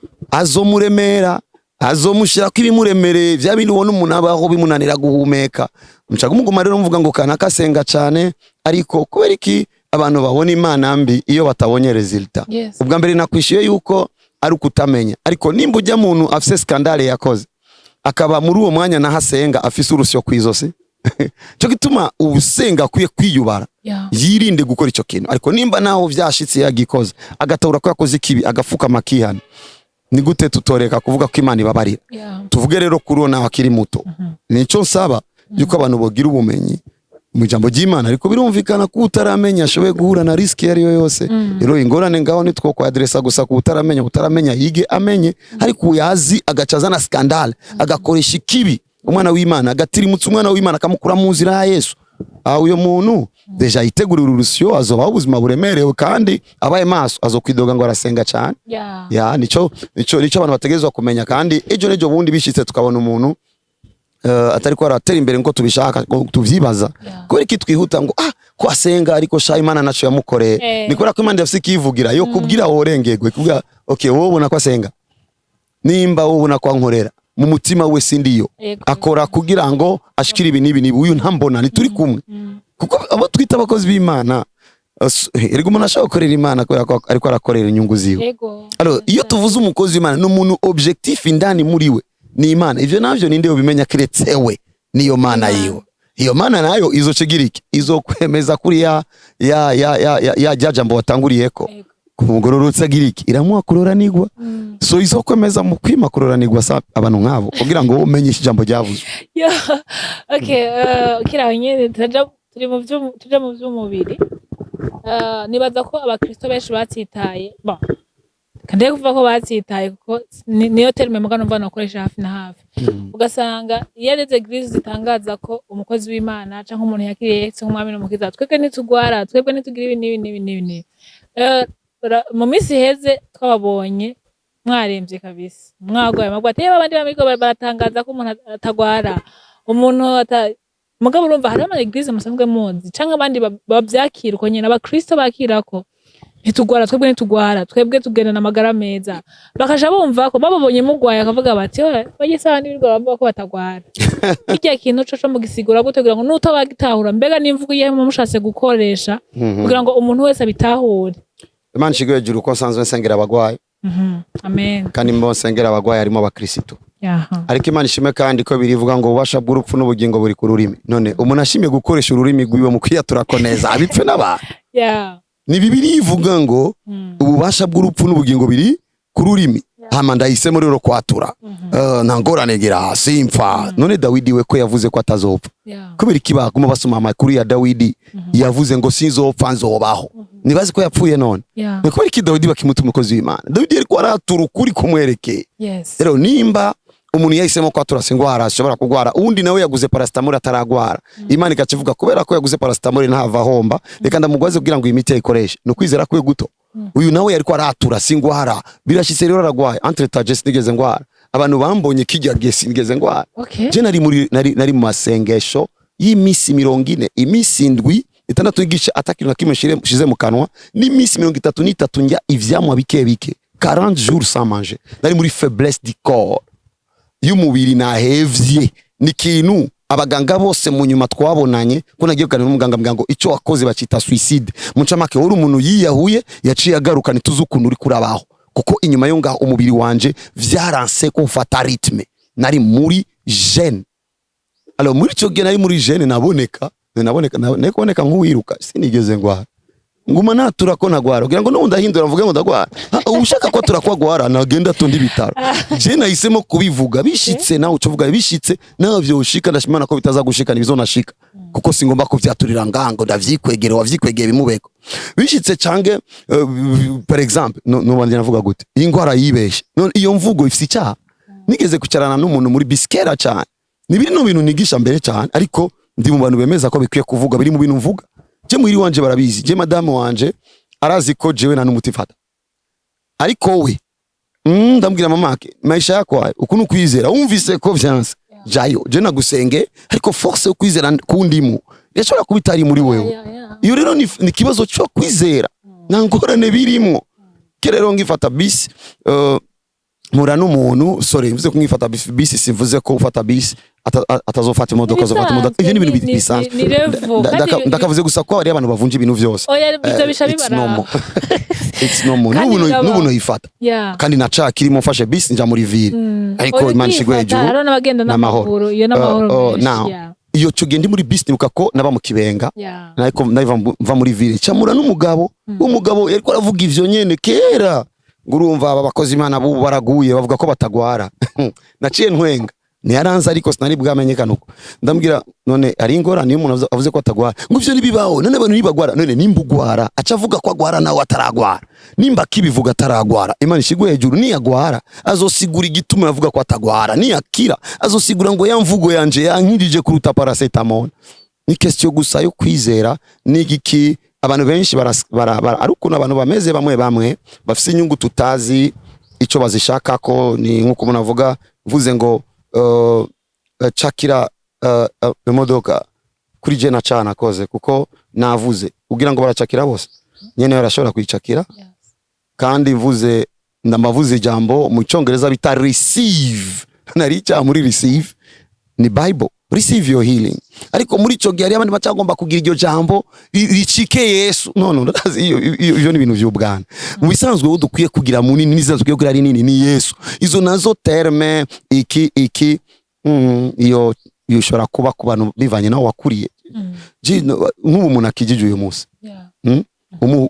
azomuremera azomushira kwibimuremere vya bintu ubona umuntu abaho bimunanira guhumeka mcaga umuguma rero mvuga ngo kana kasenga cyane ariko kubera iki abantu babona Imana mbi iyo batabonye resultat ubwa mbere nakwishiye yuko ari ukutamenya ariko nimba ujya muntu afise skandale yakoze akaba muri uwo mwanya nahasenga afise urusyo kwizosi cyo gituma ubusenga kuye kwiyubara yirinde gukora ico kintu ariko nimba naho vyashitse yagikoze agatabura ko yakoze ikibi agafuka makihana ni gute tutoreka kuvuga ko Imana ibabarira tuvuge rero kuri ona akiri muto nico nsaba yuko abantu bogira ubumenyi mu jambo ry'Imana ariko birumvikana ko utaramenya ashoboye guhura na risk yari yo yose rero ingorane ngaho nitwo ko adressa gusa ko utaramenya yige amenye ariko yazi agacazana scandale agakoresha ikibi umwana w'Imana agatirimutse umwana w'Imana akamukura mu nzira ya Yesu uyo muntu deja yitegurira urusyo azoba ubuzima buremerewe kandi abaye maso azokwidoga ngo arasenga cyane nico abantu bategezwa kumenya kandi ejo bundi bishitse tukabona umuntu atari ko aratera imbere ngo tubishaka tuvyibaza ko iki twihuta ngo ko asenga ariko sha Imana naco yamukoreye nikora ko Imana yafise kivugira yo kubwira worengegwe kuvuga okay wowe ubona ko asenga nimba wowe ubona ko ankorera mu mutima we sindiyo akora kugira ngo ashikira ibi nibi uyu ntambona ni turi kumwe kuko abo twita abakozi b'Imana ergo umuntu ashaka gukorera Imana ariko arakorera inyungu ziwe alors iyo tuvuze umukozi w'Imana no muntu objectif indani muri we ni Imana ivyo navyo ninde ubimenya kiretsewe niyo Mana yiwe iyo Mana nayo izocegiriki izokwemeza kuri ya jambo watanguriyeko kumugororotsa giriki iramuha kuroranirwa so izokwemeza mu kwima kuroranirwa abantu nkabo kugira ngo umenye ijambo ryavuzwe kira nyene turi mu by'umubiri nibaza ko abakristo benshi batsitaye kandi kuvuga ko batsitaye kuko niyo terme mugano mvana ukoresha hafi na hafi ugasanga yedeze eglise zitangaza ko umukozi w'Imana canke umuntu yakiriye Yesu nk'umwami n'umukiza twebwe nitugwara twebwe nitugira ibi mu minsi heze twababonye mwaremvye kabisa mwagwaye amagwate y'abandi bamigo baratangaza ko umuntu atagwara umuntu mugabo urumva hari ama eglise musanzwe muzi canke abandi bavyakira uko nyene abakristo bakirako ntitugwara twebwe tugenda n'amagara meza bakaja bumva ko babonye mugwaye akavuga bati bagisana n'ibirwa bamvuga ko batagwara iki kintu cyo mu gisigura gutegura ngo nutabagitahura mbega n'imvugo yihe mu mushatse gukoresha kugira ngo umuntu wese abitahure Imana shigoye juru ko sanzwe nsengera abagwaye amen kandi mbo nsengera abagwaye harimo abakristo ariko Imana ishime kandi ko birivuga ngo ubasha bw'urupfu n'ubugingo buri ku rurimi none umuntu ashimye gukoresha ururimi rwiwe mu kwiyatura ko neza abipfe n'aba ni Bibiliya ivuga ngo ububasha bw'urupfu n'ubugingo biri ku rurimi hama ndahisemo rero kwatura ntangorane gira simpfa none Dawidi we ko yavuze ko atazopfa kubera ikibaguma basoma amakuru ya Dawidi yavuze ngo sinzopfa nzobaho nibazi ko yapfuye none. Ni kubera iki Dawidi bakimuta umukozi w'Imana? Dawidi ariko aratura ukuri kumwerekeye. Rero nimba umuntu yahisemo ko atura singwara ashobora kugwara, undi nawe yaguze paracetamol ataragwara, Imana ikacivuga kubera ko yaguze paracetamol ntava homba, reka ndamugwaze kugira ngo imiti ayikoreshe. No kwizera kwe guto. Uyu nawe yariko aratura singwara, birashitse rero aragwaye. Entre tages nigeze ngwara, abantu bambonye kijya gesi nigeze ngwara. Je nari mu masengesho y'imisi 40, imisi 7 itandatu yigisha atakintu na kimwe shize mu kanwa, n'imisi 33 njya ivyamwa bike bike, 40 jours sans manger. Nari muri faiblesse du corps, y'umubiri nahevye. Ni kintu abaganga bose mu nyuma twabonanye ko nagiye kuganira n'umuganga mgango ico wakoze bacita suicide. Muncamake wari umuntu yiyahuye yaciye agaruka nituzukuntu uri kurabaho, kuko inyuma yo ngaho umubiri wanje vyaranse ko mfata rythme. Nari muri jeune. Alors muri cyo gihe nari muri jeune naboneka nk'uwiruka, sinigeze ngwara. Nguma natura ko nagwara kugira ngo n'undi ahindura mvuge ngo ndagwara. Ushaka ko turakwagwara nagenda tundi bitaro. Je nahisemo kubivuga bishitse, nawe ucuvuga bishitse navyo ushika, ndashimana ko bitazagushika nibizonashika, kuko singomba ko vyaturira ngango ndavyikwegera wavyikwegeye bimubeko bishitse cange. Par exemple no bandi navuga gute ingwara yibeshe, none iyo mvugo ifite icyaha. Nigeze kucarana n'umuntu muri biskera cyane, nibiri no bintu nigisha mbere cyane, ariko ndi mu bantu bemeza ko bikwiye kuvuga biri mu bintu mvuga. Je muhiri wanje barabizi, je madame wanje arazi ko jewe na n'umutifata, ariko we ndambwira mamake maisha yako ukuntu kwizera umvise ko vyanse jayo je nagusenge, ariko force yo kwizera kundimu yashobora kubitari muri wewe. Iyo rero ni kibazo cyo kwizera na ngorane birimo. Kerero ngifata bisi mura n'umuntu, sorry mvuze ko ngifata bisi, simvuze ko ufata bisi atazofata imodoka zofata imodoka. Ivyo ni ibintu bisanzwe. Ndakavuze gusa ko ari abantu bavunja ibintu byose. It's normal. Nubu no yifata. Kandi naca kirimo mfashe bisi nja muri ville. Ariko Imana ishigwe hejuru. N'amahoro. Iyo n'amahoro. Iyo cyo gende muri bisi nibuka ko naba mu Kibenga. Ariko mva muri ville. Camura n'umugabo. Umugabo yariko aravuga ivyo nyene kera. Ngurumva aba bakozi Imana bubu baraguye bavuga ko batagwara. Naciye ntwenga. Ni yaranza ariko sinari bwamenyekana uko. Ndambwira none ari ingorane y'umuntu avuze ko atagwara. Ngo ivyo nibibaho, none abantu nibagwara, none nimbugwara aca avuga ko agwara nawe ataragwara. Nimba kibivuga ataragwara, Imana ishigwe hejuru niyagwara azosigura igituma avuga ko atagwara. Niyakira azosigura ngo yamvugo yanje yankirije kuruta paracetamol. Ni question gusa yo kwizera. Nigiki abantu benshi ariko n'abantu bameze bamwe bafise inyungu tutazi ico bazishaka ko. Ni nkuko umuntu avuga mvuze ngo cakira imodoka kuri je na cana koze, kuko navuze ugira ngo baracakira bose nyene barashobora kwicakira. Kandi mvuze ndamavuze ijambo mu Cyongereza bita receive, narica muri receive ni Bible, receive your healing. Ariko muri cyo gihe ari abandi bacagomba kugira iryo jambo ricike Yesu. No ndazi iyo ni ibintu by'ubwana. Mu bisanzwe wo dukwiye kugira munini nizazo kugira ari nini ni Yesu. Izo nazo terme iki iyo ushobora kuba ku bantu bivanye naho wakuriye. Nk'ubu umuntu akijije uyu munsi,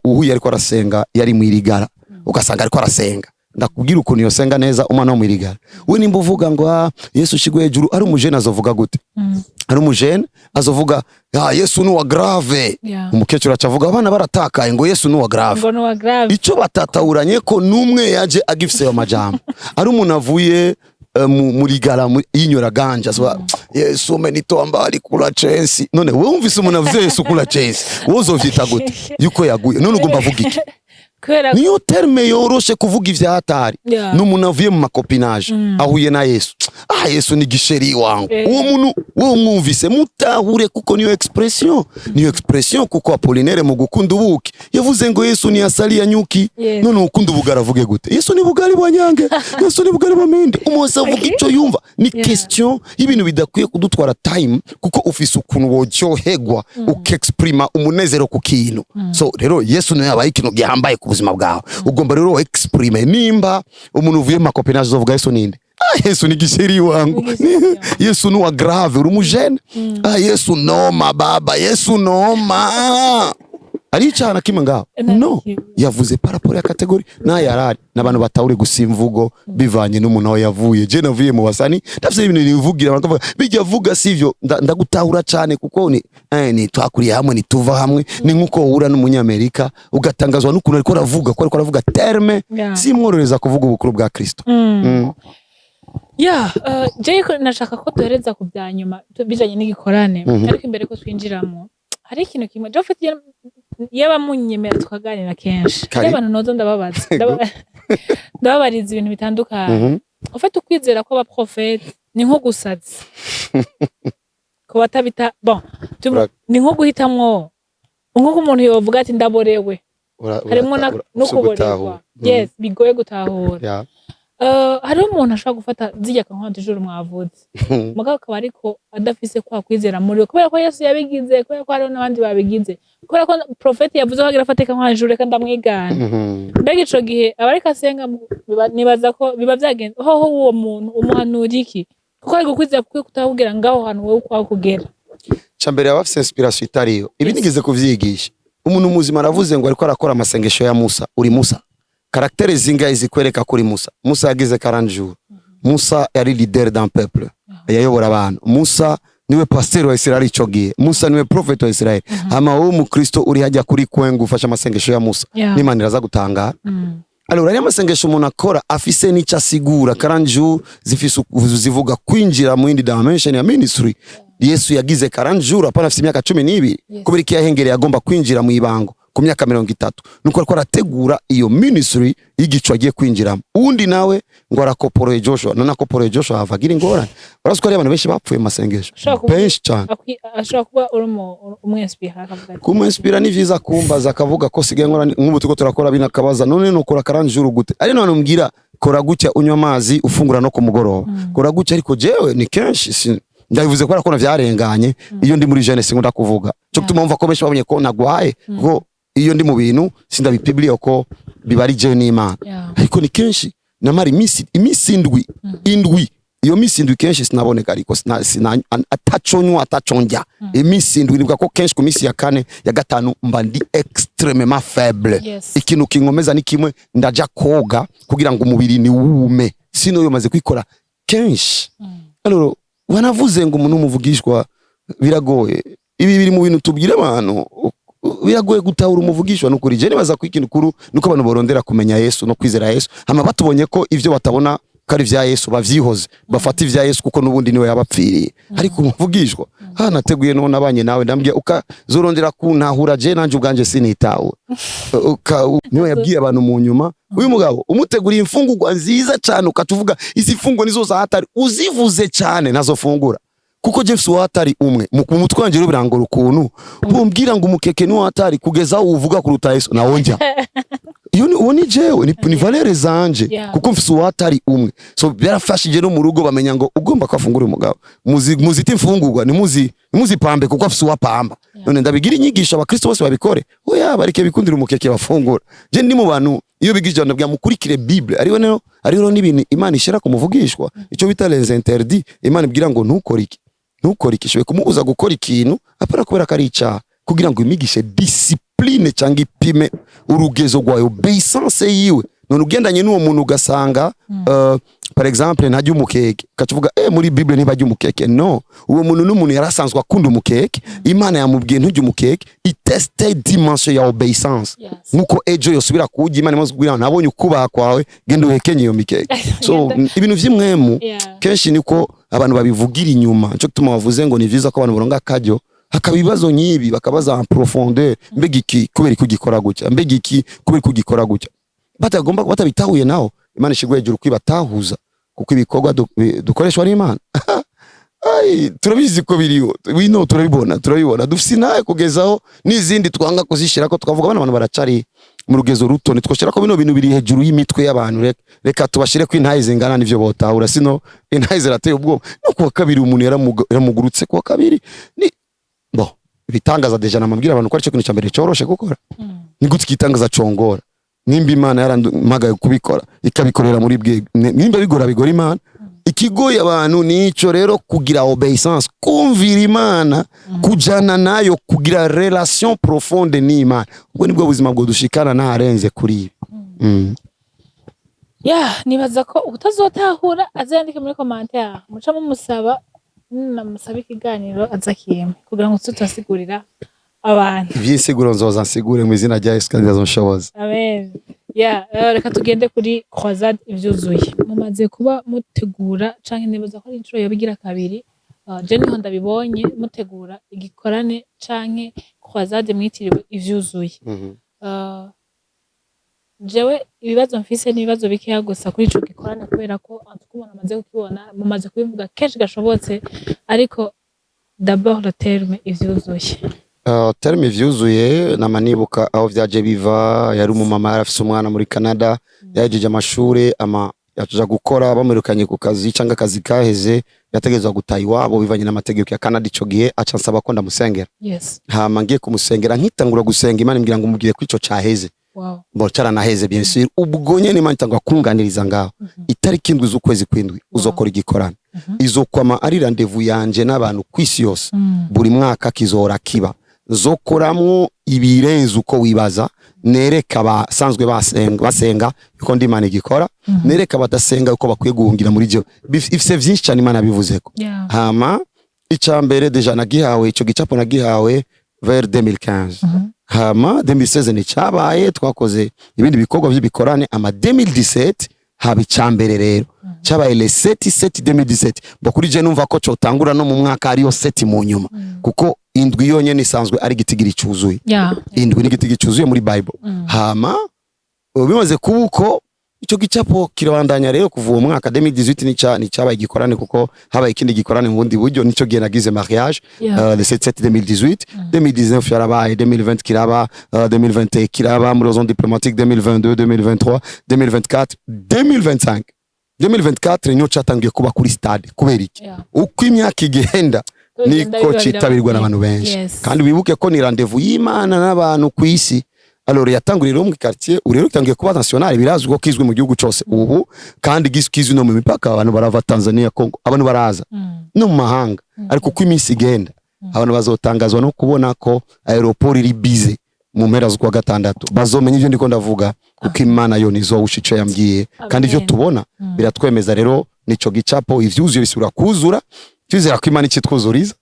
uhuye ariko arasenga yari mu irigara, ugasanga ariko arasenga. Ndakubwira ukuntu iyo senga neza umwana wo mu irigara. We nimba uvuga ngo Yesu shigwe hejuru, ari umujene azovuga gute? Ari umujene azovuga Yesu ni wa grave. Umukecuru acavuga abana baratakaye ngo Yesu ni wa grave. Ico batatawuranye ko numwe yaje agifise yo majambo. Ari umuntu avuye muri gara yinyora ganja so Yesu menito ambali kula chensi. None we umvise umuntu avuze Yesu kula chensi, wozo vyita gute yuko yaguye? None ugomba vuga iki? Niyo terme yoroshe kuvuga ivya hatari. N'umuntu avuye mu makopinage ahuye na Yesu, Yesu ni gisheri wangu. Uwo muntu wo mwumvise mutahure, kuko niyo expression kuko Apollinaire mu gukunda ubuki yavuze ngo Yesu ni asali ya nyuki. None ukunda ubugara avuge gute? Yesu ni bugari bwanyange, Yesu ni bugari bamende. Umose avuga ico yumva. Ni question y'ibintu bidakwiye kudutwara time, kuko ufise ukuntu wojyohegwa ukexprima umunezero ku kintu. So rero Yesu no yabaye ikintu gihambaye ku buzima bwawe. Ugomba rero exprime. Nimba umuntu uvuye mu makopinage azovuga Yesu ninde? Yesu ni gisheri wangu. Yesu ni wa grave, uri umujene. Yesu noma baba, Yesu noma. ari icana kimwe ngaho no yavuze paraporo ya kategori na yarari n'abantu batawure gusimvugo bivanye n'umuntu aho yavuye je navuye mu basani ndavye ibintu nivugira bakavuga bijya vuga sivyo ndagutahura cyane kuko ni twakuriye hamwe ni tuva hamwe ni nkuko uhura n'umunyamerika ugatangazwa n'ukuntu ariko aravuga terme simwororeza kuvuga ubukuru bwa Kristo. Je nashaka ko duhereza ku byanyuma bijanye n'igikorane ariko imbere ko twinjiramo hari ikintu kimwe je ufite yaba munyemera tukaganira kenshi y'abantu nozo ndababariza ibintu bitandukanye ufite ukwizera ko abaprofete ni nko gusaza ko batabita ni nko guhitamwo nko umuntu yovuga ati ndaborewe harimo no kuborerwa bigoye gutahura hari umuntu ashaka gufata zijya kankwanda ijuru mwavutse mugabo akaba ariko adafise kwa kwizera muri kubera ko Yesu yabigize kubera ko hari n'abandi babigize kubera ko profeti yavuze ko agira afate kankwanda ijuru reka ndamwigana mbega ico gihe abareka asenga nibaza ko biba byagenze hoho uwo muntu umuhanura iki kuko ari gukwizera kuko kutavugira ngaho hantu wowe kwa kugera cyambere yabafise inspiration itariyo ibi nigeze kuvyigisha umuntu muzima aravuze ngo ariko arakora amasengesho ya Musa uri Musa Karaktere zingahe zikwereka kuri Musa. Musa yagize 40 jours. Musa yari leader d'un peuple. Yayobora abantu. Musa niwe pasteur wa Israeli ico gihe. Musa niwe prophet wa Israeli. Hama wo mu Kristo uri hajya kuri kwengu ufasha amasengesho ya Musa. N'Imana iraza gutanga. Alors ari amasengesho umuntu akora afise n'icyo asigura 40 jours zifise zivuga kwinjira mu yindi dimension ya ministry. Yesu yagize 40 jours apana afise imyaka 12 kubera iki yahengereye agomba kwinjira mu ibango. Ku myaka 30 nuko ariko arategura iyo ministry y'igico agiye kwinjiramo undi nawe ngo arakoporoye Joshua none akoporoye Joshua havagira ingorane barasiko ari abantu benshi bapfuye masengesho benshi cyane ashobora kuba urimo umwinspira akavuga kumwinspira ni vyiza kumbaza akavuga ko sigaye nkora nk'ubu tuko turakora binakabaza none nokora 40 jours gute ari none mbwira kora gutya unywa amazi ufungura no ku mugoroba kora gutya ariko jewe ni kenshi ndabivuze ko arakona vyarenganye iyo ndi muri jeunesse ngunda kuvuga cyo gutuma mva ko benshi babonye ko nagwaye ko iyo ndi mu bintu sindabipiblia ko bibari je n'Imana ariko ni kenshi namari imisi indwi iyo misi indwi kenshi sinaboneka ariko ataconywa ataconja imisi indwi nibwa ko kenshi ku misi ya kane ya gatanu mba ndi extrêmement faible ikintu kinkomeza ni kimwe ndaja koga kugira ngo umubiri ni wume sino yo maze kwikora kenshi alors wanavuze ngo umuntu umuvugishwa biragoye ibi biri mu bintu tubwire abantu biragoye gutahura umuvugishwa n'ukuri je nibaza ko ikintu kuru nuko abantu borondera kumenya Yesu no kwizera Yesu hama batubonye ko ivyo batabona kari vya Yesu bavyihoze bafata ivya Yesu kuko nubundi niwe yabapfiriye ariko umuvugishwa nateguye none abanye nawe ndambye ukazorondera kuntahura je nanje ubwanje sinitawe niwe yabwiye abantu mu nyuma uyu mugabo umuteguriye imfungurwa nziza cyane ukatuvuga izi fungo nizo za hatari uzivuze cyane nazo fungura kuko James watari umwe mu mutwanjiro birangora ukuntu bumbwira ngo umukeke ni watari kugeza uvuga kuruta Yesu nawonja iyo ni uboni jewe ni valere zanje kuko mfise watari umwe so byarafashije no mu rugo bamenya ngo ugomba kwafungura umugabo muziti mfungurwa ni muzi pambe kuko afise wapamba none ndabigira inyigisho abakristo bose babikore oya bareke bikundira umukeke bafungura je ndi mu bantu iyo bigije ndabya mukurikire Bible ariho n'ibintu Imana ishira kumuvugishwa ico bita les interdits Imana ibwira ngo ntukore ikishwe kumubuza gukora ikintu apara kubera kari icaha kugira ngo imigishe discipline cyangwa ipime urugezo rwayo obedience yiwe none ugendanye n'uwo muntu ugasanga par exemple ntajya umukeke kacuvuga muri Bible ntibajya umukeke no uwo muntu n'umuntu yarasanzwe akunda umukeke Imana yamubwiye ntujya umukeke iteste dimension ya obedience nuko ejo yosubira kujya Imana imaze kubwira nabonye ukubaha kwawe genda uhekenye iyo mikeke so ibintu vy'imwemu kenshi niko abantu babivugira inyuma cyo gutuma bavuze ngo ni vyiza ko abantu boronga akajyo hakabibazo nyibi bakabaza en profondeur mbega iki kubera kugikora gutya mbega iki kubera kugikora gutya batagomba batabitahuye naho Imana ishigwe hejuru kwibatahuza kuko ibikorwa dukoreshwa n'Imana turabizi ko biriho wino turabibona dufise naye kugezaho n'izindi twanga kuzishira ko twavuga abantu baracari mu rugezo ruto nitwoshira ko bino bintu biri hejuru y'imitwe y'abantu reka tubashire ko intayi zingana n'ivyo botahura sino intayi zirateye ubwo no kuwa kabiri umuntu yaramugurutse kuwa kabiri ni bitangaza deja namabwira abantu ko ari cyo kintu cyambere cyoroshe gukora ni gute kitangaza congora nimba Imana yarandumagaye kubikora ikabikorera muri bwe nimba bigora Imana ikigoye abantu nico rero kugira obeissance, kumvira Imana, kujana nayo, kugira relation profonde n'Imana. Ubwo nibwo buzima bwo dushikana narenze kuri ibi. Nibaza ko utazotahura azandike muri commentaire, muca mumusaba namusaba ikiganiro azakiyeme kugira ngo tutasigurira abantu. Ibyisiguro nzoza nsigure mu izina rya Yesu kandi azonshoboza. Amen. Reka tugende kuri croisade ivyuzuye. Mumaze kuba mutegura canke nibaza ko ari incuro yobigira kabiri. Je niho ndabibonye mutegura igikorane canke croisade mwitiriwe ivyuzuye. Jewe ibibazo mfise n'ibibazo bikeya gusa kuri ico gikorane kubera ko antukubona amaze kukibona mumaze kubivuga kenshi gashobotse, ariko d'abord le terme ivyuzuye. Terme ivyuzuye namanibuka aho vyaje biva. Yari umumama yarafise umwana muri Canada, yajeje amashuri yaje gukora bamurukanye ku kazi cyangwa akazi kaheze, yategezwa gutaha iwabo bivanye n'amategeko ya Canada. Ico gihe aca nsaba ko ndamusengera. Hama ngiye kumusengera nkitangura gusenga, Imana imbwira ngo mubwire ko ico caheze. Mbocara naheze bien sûr. Ubwo nyene Imana itangwa kunganiriza ngaho. Itariki 7 z'ukwezi kw'indwi uzokora igikorana. Izokwama ari rendezvous yanje n'abantu kwisi yose. Buri mwaka kizora kiba. Zokoramwo ibirenze uko wibaza, nereka basanzwe basenga yuko ndi Imana igikora, nereka badasenga uko bakwiye guhungira muri byo. Ifise vyinshi cyane Imana bivuzeko. Hama icambere deja nagihawe ico gicapo nagihawe vers 2015. Hama 2016 ni cabaye twakoze ibindi bikorwa by'ibikorane. Ama 2017 haba icambere rero cabaye le 7/7/2017. Bo kuri je numva ko cotangura no mu mwaka ariyo 7 mu nyuma, kuko indwi yonyene isanzwe ari gitigiri cyuzuye. Indwi ni gitigiri cyuzuye muri Bible. Hama bimaze kubuko ico gicapo kirabandanya rero kuva uwo mwaka 2018 ni cabaye igikorane, kuko habaye ikindi gikorane mu bundi buryo. Nico gihe nagize mariage le 7/7/2018. 2019 yarabaye, 2020 kiraba, 2021 kiraba muri zone diplomatique, 2022, 2023, 2024, 2025. 2024 niyo catangiye kuba kuri stade. Kubera iki? Uko imyaka igenda niko citabirwa n'abantu benshi. Kandi wibuke ko ni rendezvous y'Imana n'abantu kwisi. Alors yatangurira mu quartier, urero kitangiye kuba national, birazwi ko kizwe mu gihugu cyose ubu, kandi kizwe no mu mipaka. Abantu barava Tanzania, Congo, abantu baraza no mu mahanga. Ariko uko iminsi igenda abantu bazotangazwa no kubona ko aeroport iri busy mu mpera z'ukwa gatandatu. Bazomenya ivyo ndiko ndavuga, kuko Imana yo nizo ushice yambwiye, kandi ivyo tubona biratwemeza. Rero nico gicapo ivyuzuye bisura kuzura, twizera ko Imana ikitwuzuriza.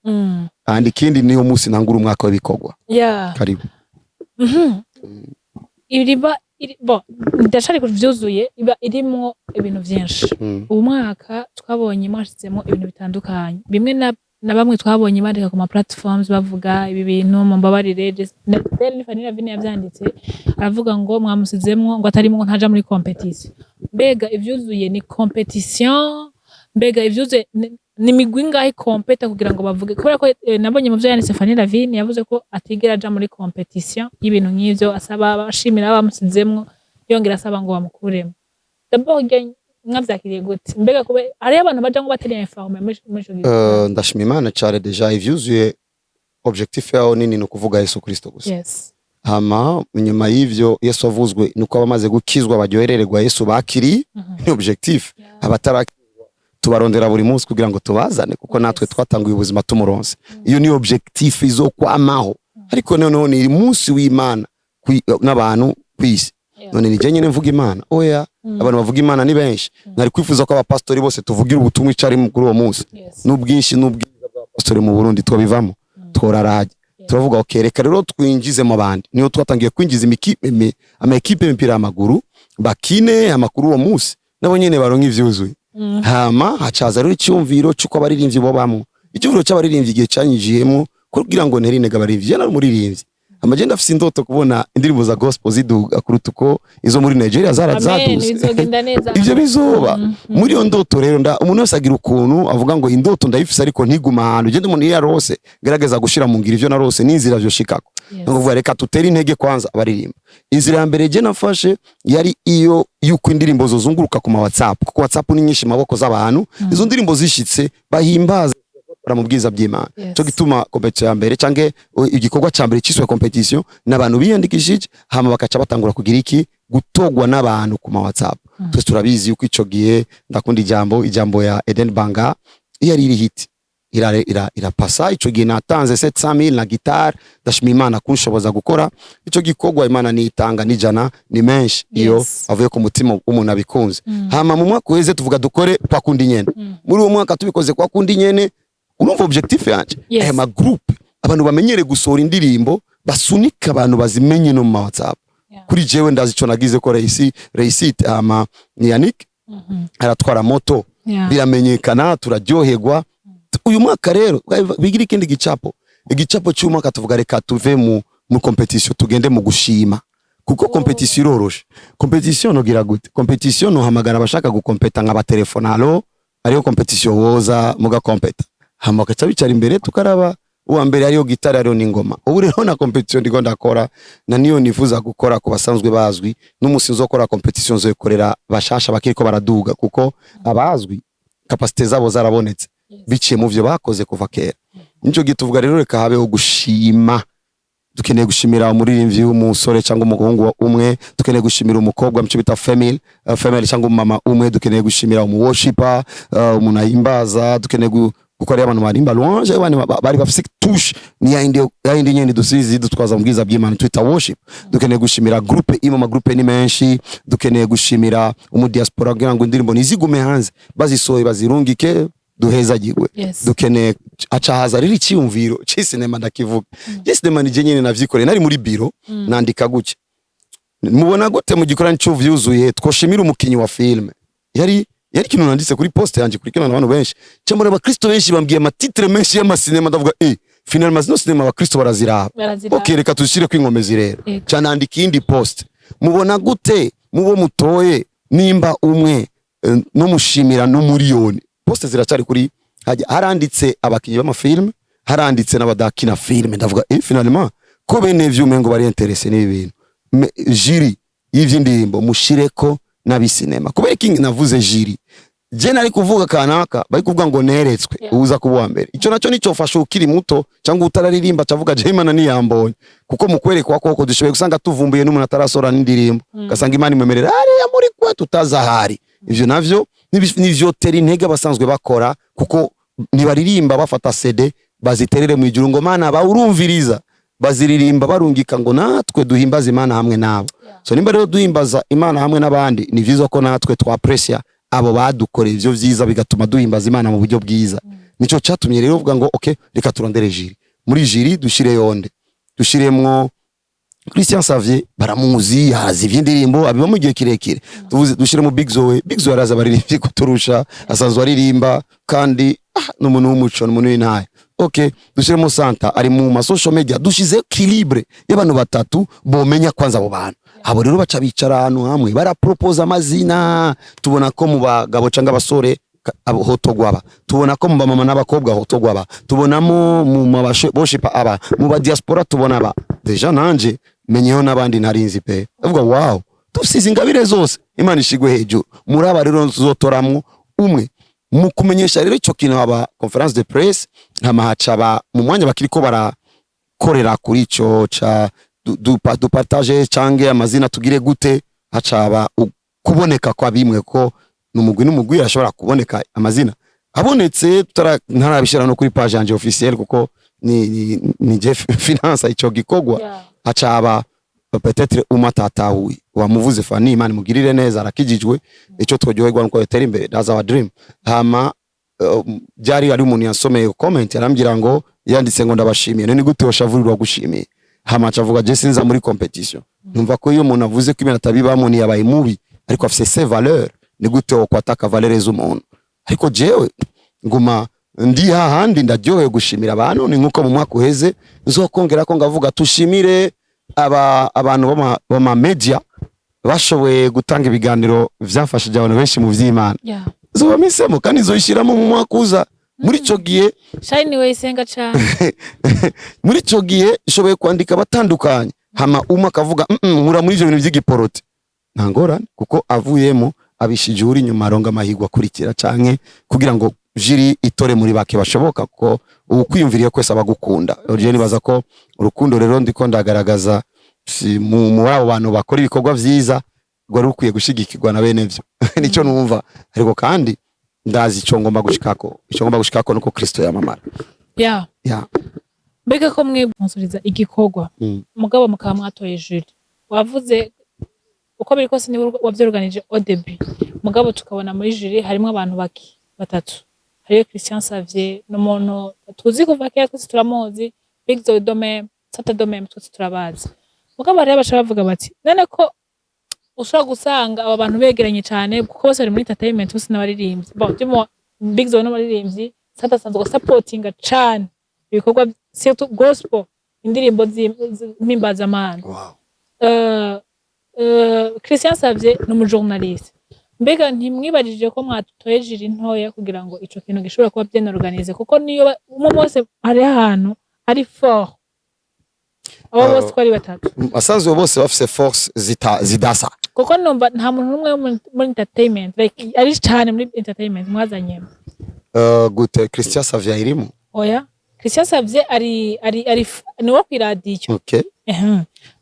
Kandi ikindi niyo munsi ntangura umwaka w'ibikogwa. Karibu. Ndashari kuvyuzuye iba irimo ibintu vyinshi. Ubu mwaka twabonye mwashizemo ibintu bitandukanye. Bimwe na bamwe twabonye bandika ku ma platforms bavuga ibi bintu mumbabarire. Fanny Vini yavyanditse aravuga ngo mwamusizemwo ngo atari ngo ntaja muri competition. Mbega ivyuzuye ni competition? Mbega ivyuzuye ni migwi ngahe compete kugira ngo bavuge? Kubera ko nabonye mu vyo yanditse Fanny Vini yavuze ko atigera aja muri competition y'ibintu nk'ivyo, asaba abashimira bamusizemwo, yongera asaba ngo bamukuremo. D'abord mwavyakiriye gute? Mbega kube ari abantu baja ngo batari informe muri ico gihe? Ndashima Imana cyane. Deja ivyuzuye objectif yawo nini no kuvuga Yesu Kristo gusa. Hama nyuma y'ivyo Yesu avuzwe nuko abamaze gukizwa baryohererwa Yesu bakiri. Ni objectif. Abatara tubarondera buri munsi kugira ngo tubazane, kuko natwe twatanguye ubuzima tumuronse. Iyo ni objectif izo kwamaho. Ariko noneho ni munsi w'Imana n'abantu kwisi. None ni je nyene mvuga Imana. Oya, abantu bavuga Imana ni benshi. Nari kwifuza ko abapastori bose tuvugira ubutumwa icari kuri uwo munsi. N'ubwinshi n'ubwiza bw'abapastori mu Burundi twabivamo. Tworaraje. Turavuga okay, reka rero twinjize mu bandi. Niyo twatangiye kwinjiza amakipe y'imipira y'amaguru bakine amakuru uwo munsi. Nabo nyene baronka ivyuzuye. Hama hacaza rero icyumviro cyuko abaririmbyi bo bamwe. Icyumviro cy'abaririmbyi gihe cyanyijiyemo kugira ngo nterine gabaririmbyi na umuririmbyi. Amagenda afise indoto kubona indirimbo za gospel ziduga kuruta uko izo muri Nigeria zarazaduze. Ivyo bizoba muri iyo ndoto rero umuntu wese agira ukuntu avuga ngo indoto ndayifise ariko ntiguma ahantu. Gende umuntu yarose gerageza gushira mu ngiro ivyo narose n'inzira vyo shikako. Ngo reka tutera intege kwanza abaririmba. Inzira ya mbere je nafashe yari iyo yuko indirimbo zozunguruka ku ma WhatsApp, kuko WhatsApp ni nyinshi maboko z'abantu. Izo ndirimbo zishitse bahimbaza bakora mu bwiza by'Imana. Cyo gituma competition ya mbere canke igikorwa ca mbere ciswe competition n'abantu biyandikishije hama bakaca batangura kugira iki gutogwa n'abantu ku ma WhatsApp. Twese turabizi yuko ico gihe ndakunda ijambo ya Eden Banga yari iri hit irapasa ico gihe natanze 700,000 na guitar ndashima Imana kunshoboza gukora ico gikorwa. Imana nitanga n'ijana ni menshi iyo avuye ku mutima umuntu abikunze. Hama mu mwaka weze tuvuga dukore kwa kundi nyene. Muri uwo mwaka tubikoze kwa kundi nyene. Urumva objectif yanje ma group abantu bamenyere gusohora indirimbo basunika abantu bazimenye no mu WhatsApp. Kuri jewe ndazi ico nagize ko Reisite ama ni Yannick aratwara moto biramenyekana turaryoherwa. Uyu mwaka rero bigira ikindi igicapo cy'umwaka tuvuga reka tuve mu competition tugende mu gushima kuko competition iroroshe. Competition nogira gute? Competition no hamagara abashaka gukompeta nk'aba telefonalo ariyo competition woza muga kompeta hama kaca bicara imbere tukaraba uwa mbere ariyo gitara ariyo n'ingoma. Ubu rero na competition ndigo ndakora na niyo nifuza gukora ku basanzwe bazwi n'umusi nzokora competition zo ikorera bashasha bakiriko baraduga kuko abazwi capacité zabo zarabonetse biciye mu byo bakoze kuva kera. Nico gituvuga rero reka habeho gushima. Dukeneye gushimira umuririmbyi w'umusore cyangwa umuhungu umwe, dukeneye gushimira umukobwa mu cyo bita family cyangwa mama umwe, dukeneye gushimira worshipper umuntu ahimbaza, dukeneye gukora abantu barimba louange abantu bari bafise touche ni yindi nyene dusizi dutwaza mu bwiza by'Imana twita worship. Dukeneye gushimira groupe imwe groupe ni menshi, dukeneye gushimira diaspora kugira ngo indirimbo nizigume hanze bazisohoye bazirungike duhezagirwe. Dukeneye acahaza riri cyumviro cy'sinema ndakivuga. Sinema ni nyene navyikoreye nari muri biro nandika guke. Mubona gute mu gikorani cyo vyuzuye twoshimira umukinyi wa filme yari kintu nanditse kuri post yanje kuri kana abantu benshi cyamura abakristo benshi bambwiye amatitre menshi y'amasinema ndavuga finalement no sinema abakristo baraziraba. Okay reka tushire kwingomezi rero cyanandika indi post. Mubona gute mubo mutoye nimba umwe no mushimira no miliyoni poste ziracari kuri haranditse abakinyi b'amafilme haranditse n'abadakina filme ndavuga finalement ko bene vyume ngo bari interesse n'ibintu jiri y'ivy'indirimbo mushireko n'abisinema kubera king navuze jiri je nari kuvuga kanaka bari kuvuga ngo neretswe uza kuba mbere ico naco nico fasha ukiri muto cyangwa utararirimba cavuga je Imana ni yambonye kuko mukwerekwa koko dushoboye gusanga tuvumbuye n'umuntu atarasora n'indirimbo gasanga Imana imemerera ari muri kwa tutazahari. Ivyo navyo nivyo teri intege abasanzwe bakora kuko ntibaririmba bafata CD baziterere mu ijuru ngo Mana bawurumviriza baziririmba barungika ngo natwe duhimbaza Imana hamwe nabo. So nimba rero duhimbaza Imana hamwe n'abandi ni vyiza ko natwe twaprecia abo badukoreye ivyo vyiza bigatuma duhimbaza Imana mu buryo bwiza. Nico cyatumye rero uvuga ngo okay reka turondere jiri muri jiri dushire yonde dushiremwo Christian Xavier baramuzi hazi ivy'indirimbo abiba mu gihe kirekire tuvuze dushire mu Big Zoe araza baririmbye kuturusha asanzwe aririmba kandi n'umuntu w'umuco n'umuntu w'intaye. Okay dushire mu Santa ari mu social media dushize equilibre y'abantu batatu bomenya kwanza abo bantu abo rero baca bicara ahantu hamwe barapropose amazina tubona ko mu bagabo canga abasore abo hotogwaba tubona ko mu bamama n'abakobwa hotogwaba tubonamo mu worshipper aba mu ba diaspora tubona aba deja nanje menyeho n'abandi narinzi pe avuga wow tusize ingabire zose Imana ishigwe hejuru muri aba rero tuzotoramwo umwe mu kumenyesha rero ico kintu aba conference de presse hamahaca mu mwanya bakiriko barakorera kuri ico ca du partage cange amazina tugire gute hacaba kuboneka kwa bimwe ko n'umugwi arashobora kuboneka amazina abonetse ntarabishira no kuri page yanje officielle kuko ni Jeff finance ico gikogwa hacaba peut-être umatatawi wamuvuze fani Imana mugirire neza arakijijwe ico twojoherwa nuko yatera imbere that's our dream. Hama jari ari umuntu yansomeye comment arambira ngo yanditse ngo ndabashimiye none gute washavurirwa gushimiye hama acavuga je sinza muri competition numva ko iyo umuntu avuze ko ibintu tabibamo ni yabaye mubi ariko afise ses valeurs ni gute okwataka valeurs z'umuntu ariko jewe nguma ndi hahandi ndaryoheye gushimira abantu ni nkuko mu mwaka uheze nzokongera ko ngavuga tushimire abantu bama media bashoboye gutanga ibiganiro vyafashije abantu benshi mu vy'Imana zo misemo kandi zoishiramo mu mwaka uza muri ico gihe shine we senga cyane muri ico gihe ishoboye kwandika batandukanye hama akavuga nkura muri ivyo bintu vy'igiporote ntangorane kuko avuyemo abishije uri nyuma aronga amahigwa kurikira canke kugira ngo jiri itore muri bake bashoboka ko ukwiyumviriye kwese abagukunda je nibaza ko urukundo rero ndiko ndagaragaza mu abo bantu bakora ibikorwa vyiza ngo rukwiye gushigikirwa na bene vyo nico numva ariko kandi ndazi ico ngomba gushikako nuko Kristo yamamara yeah mbega ko mwe musuriza igikorwa mugabo mukaba mwatoye juri wavuze uko biri kose ni wavyorganije ODB mugabo tukabona muri juri harimo abantu batatu hariyo Christian Xavier n'umuntu tuzi kuva kera twese turamuzi Big Zoe Dome Sata Dome twese turabazi mugabo hariyo abashaka bavuga bati none ko ushobora gusanga aba bantu begeranye cyane kuko bose bari muri entertainment bose n'abaririmbyi bon Big Zoe n'abaririmbyi Sata sanzwe supportinga cyane ibikorwa surtout gospel indirimbo z'impimbaza-Mana Christian Xavier n'umujournaliste mbega ntimwibajije ko mwatoye jiri ntoya kugira ngo ico kintu gishobora kuba byenorganize kuko niyo umwe wose ari ahantu ari fort abo bose ko ari batatu asanzwe bose bafise force zidasa kuko numva nta muntu numwe muri entertainment like ari cyane muri entertainment mwazanye gute Christian Xavier irimo oya Christian Xavier ari ni wo kwiradiyo okay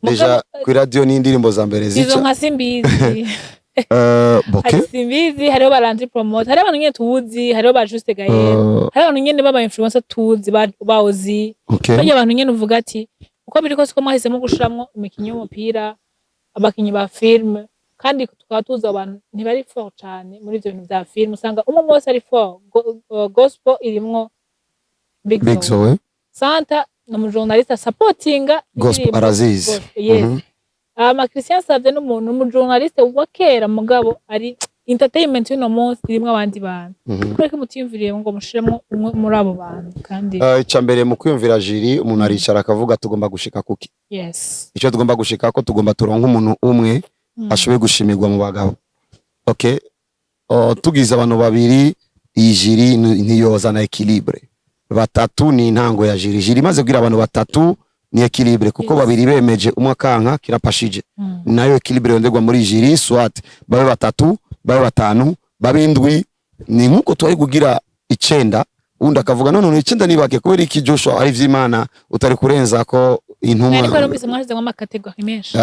deja kwiradiyo ni indirimbo za mbere zica izo nka simbizi okay simbizi hariho barandri promote hariho abantu nyene tuzi hariho ba Juste Gaël hariho abantu nyene baba influencer tuzi baozi bajya abantu nyene uvuga ati uko biri kose ko mwahisemo gushiramwo imikinyo y'umupira abakinyi ba film kandi tukaba tuzi abantu ntibari fort cyane muri ivyo bintu bya film usanga umwe wose ari fort gospel irimwo Big Zoe Santa n'umujournaliste supportinga gospel arazizi yes Christian Xavier n'umuntu umujournaliste wa kera mugabo ari entertainment y'uno munsi irimwo abandi bantu kureka mutiyumviriye ngo mushiremo umwe muri abo bantu kandi icambere mu kwiyumvira jiri umuntu aricara akavuga tugomba gushika kuki yes ico tugomba gushika ko tugomba turonka umuntu umwe ashoboye gushimirwa mu bagabo okay tugize abantu babiri iyi jiri ntiyozana equilibre batatu ni intango ya jiri maze kugira abantu batatu ni equilibre kuko babiri bemeje umwe kanka kirapashije nayo equilibre yonderwa muri jiri swat babe batatu babe batanu babe indwi ni nkuko twari kugira 9 undi akavuga none 9 nibake kubera iki Joshua ari vy'Imana utari kurenza ko intumwa ariko rumvise mwahize mu makategori menshi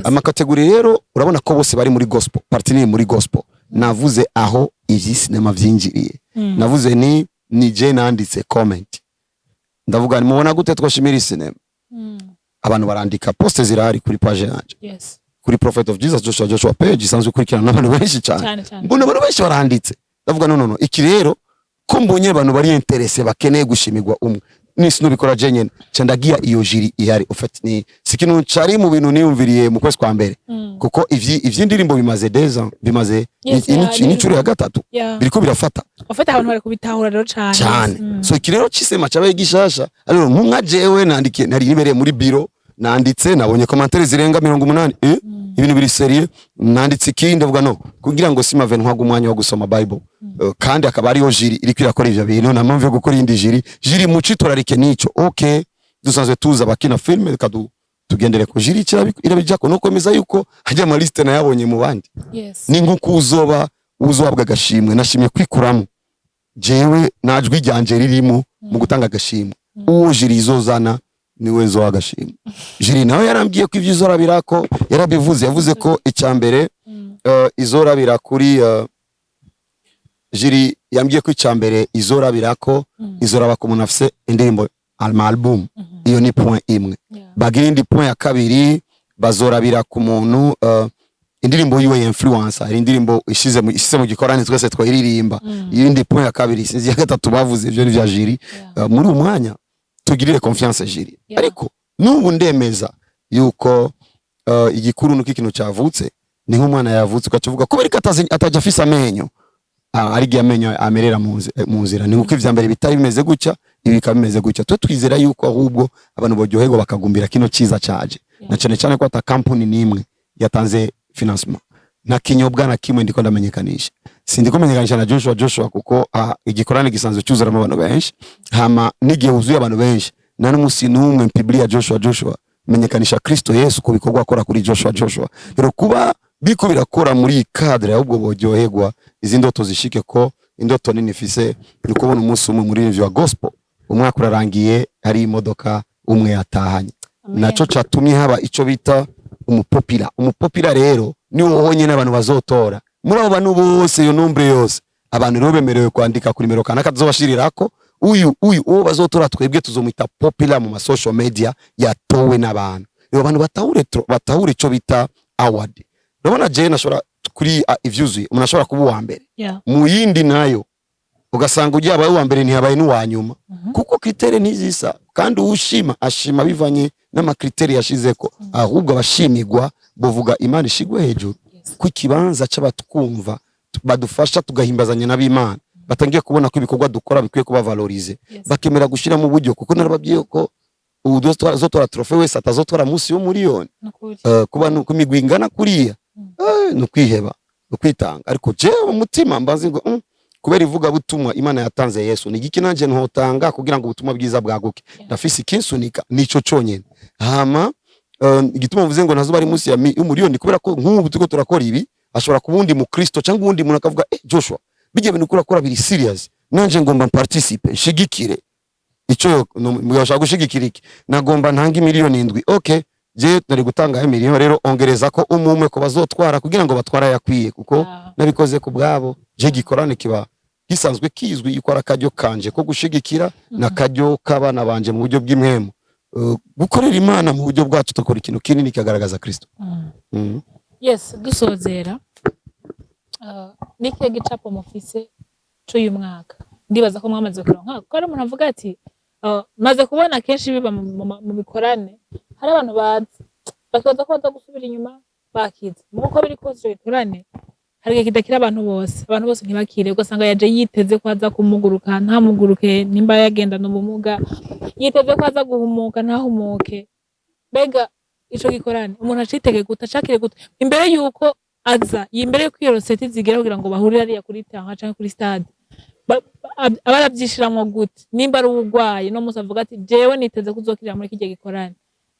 amakategori rero urabona ko bose bari muri gospel partner muri gospel navuze aho ivyi cinema vyinjiriye navuze ni je nanditse comment ndavuga nimubona gute twashimira cinema abantu barandika poste zirahari kuri page yanje yes kuri Prophet of Jesus Joshua page isanzwe kurikirana n'abantu benshi cyane mbona abantu benshi baranditse ndavuga no iki rero ko mbonye abantu bari interesse bakeneye gushimirwa umwe nisi nubikora je nyene candagia iyo jiri ihari ufati ni sikinu cari mu bintu niyumviriye mu kwezi kwa mbere kuko ivyi ndirimbo bimaze 10 ans bimaze inicuri ya gatatu biriko birafata ufata abantu bari kubitahura rero cyane so iki rero cisema cabaye gishasha alors nka jewe nandike nari nibereye muri biro nanditse nabonye commentaire zirenga 180 ibintu biri serie nanditse ikindi avuga no kugira ngo simave ntwaga umwanya wo gusoma Bible kandi akaba ari yo jiri iri kwirakora ivyo bintu na mpamvu yo gukora indi jiri mu citorarike nico okay dusanzwe tuza bakina film kadu tugendere ko jiri irabijako no komeza yuko hajya ama liste na yabonye mu bandi ni nkuko uzohabwa gashimwe nashimye kwikuramo jewe najwi ryanje ririmo mu gutanga gashimwe uwo jiri izozana niwe nzo wagashimwe jiri nawe yarambwiye ko ivyo izorabirako yarabivuze yavuze ko icambere izorabira kuri jiri yambwiye ko icambere izorabirako izoraba ku muntu afise indirimbo album iyo ni point imwe bagira indi point ya kabiri bazorabira ku muntu indirimbo yiwe influencer ari indirimbo ishize mu gikorane twese twaririmba iyo indi point ya kabiri sinzi ya gatatu bavuze ivyo ni vya jiri muri umwanya tugirire confiance jiri ariko nubu ndemeza yuko igikuru nuko ikintu cyavutse ni nk'umwana yavutse ukacuvuga ko bari ataje afisa amenyo ari giye amenyo amerera mu nzira ni uko ivya mbere bitari bimeze gutya ibi kabimeze gutya twe twizera yuko ahubwo abantu boryoherwa bakagumbira kino ciza caje na cyane ko ata company nimwe yatanze financement na kinyobwa na kimwe ndiko ndamenyekanisha sindiko menyekanisha na Joshua kuko igikorane gisanzwe cyuzuramo abantu benshi hama nigiye uzuye abantu benshi na n'umusi numwe mpiblia Joshua menyekanisha Kristo Yesu ko bikorwa akora kuri Joshua rero kuba biko birakora muri cadre ahubwo boryoherwa izi ndoto zishike ko indoto nini mfise ni kubona umunsi umwe muri wa gospel umwaka urarangiye hari imodoka umwe yatahanye. Naco catumye haba ico bita umupopira rero ni wohonye n'abantu bazotora muri abo bantu bose iyo nombre yose abantu rero bemerewe kwandika kuri nimero kanaka tuzobashirirako uyu uwo bazotora twebwe tuzomwita popular mu social media yatowe n'abantu. Iyo abantu batahure ico bita award. Urabona je nashobora kuri ivyuzuye umuntu ashobora kuba uwa mbere mu yindi nayo ugasanga ujya abaye uwa mbere ntihabaye n'uwa nyuma kuko kritere ntizisa kandi ushima ashima bivanye n'amakriteri yashizeko ahubwo abashimigwa bovuga Imana ishigwe hejuru ku kibanza c'abatwumva badufasha tugahimbazanya n'ab'Imana batangiye kubona ko ibikorwa dukora bikwiye kuba valorize bakemera gushira mu buryo kuko narababwiye ko uzotora trophée wese atazotora musi yo miliyoni kuba nuko imigwi ingana kuriya no kwiheba no kwitanga ariko je mu mutima mbazi ngo kubera ivuga butumwa Imana yatanze Yesu ni giki nanje ntotanga kugira ngo ubutumwa bwiza bwaguke ndafise ikinsunika nico conyene hama igituma mvuze ngo nazo bari musi ya miliyoni kubera ko nk'ubu tuko turakora ibi ashobora kubundi mu Kristo cyangwa ubundi muntu akavuga Joshua bijye bintu kurakora biri serious nanje ngomba participe shigikire ico mugashaka gushigikira iki nagomba ntanga miliyoni 7 okay je nari gutanga miliyoni rero ongereza ko umumwe ko bazotwara kugira ngo batwara yakwiye kuko nabikoze ku bwabo je gikorane kiba gisanzwe kizwi yuko arakajyo kanje ko gushigikira nakajyo kabana banje mu buryo bw'imwemo gukorera Imana mu buryo bwacu tukora ikintu kinini kagaragaza Kristo. Yes dusozera nike gicapo mufise cy'uyu mwaka ndibaza ko mwamaze kuronka ko ari umuntu avuga ati maze kubona kenshi biba mu bikorane hari abantu bazi bakaza ko baza gusubira inyuma bakize muko biri kose bikorane hari kidakira abantu bose ntibakire ugasanga yaje yiteze ko aza kumuguruka ntamuguruke nimba yagenda no bumuga yiteze ko aza guhumuka ntahumuke bega ico gikorane umuntu acitege gutacakire gute imbere yuko aza imbere yuko iyo roseti zigera kugira ngo bahurire ari kuri tanka canke kuri stade abarabyishiramwo gute nimba ari ubugwaye no musa avuga ati jewe niteze kuzokirira muri kijye gikorane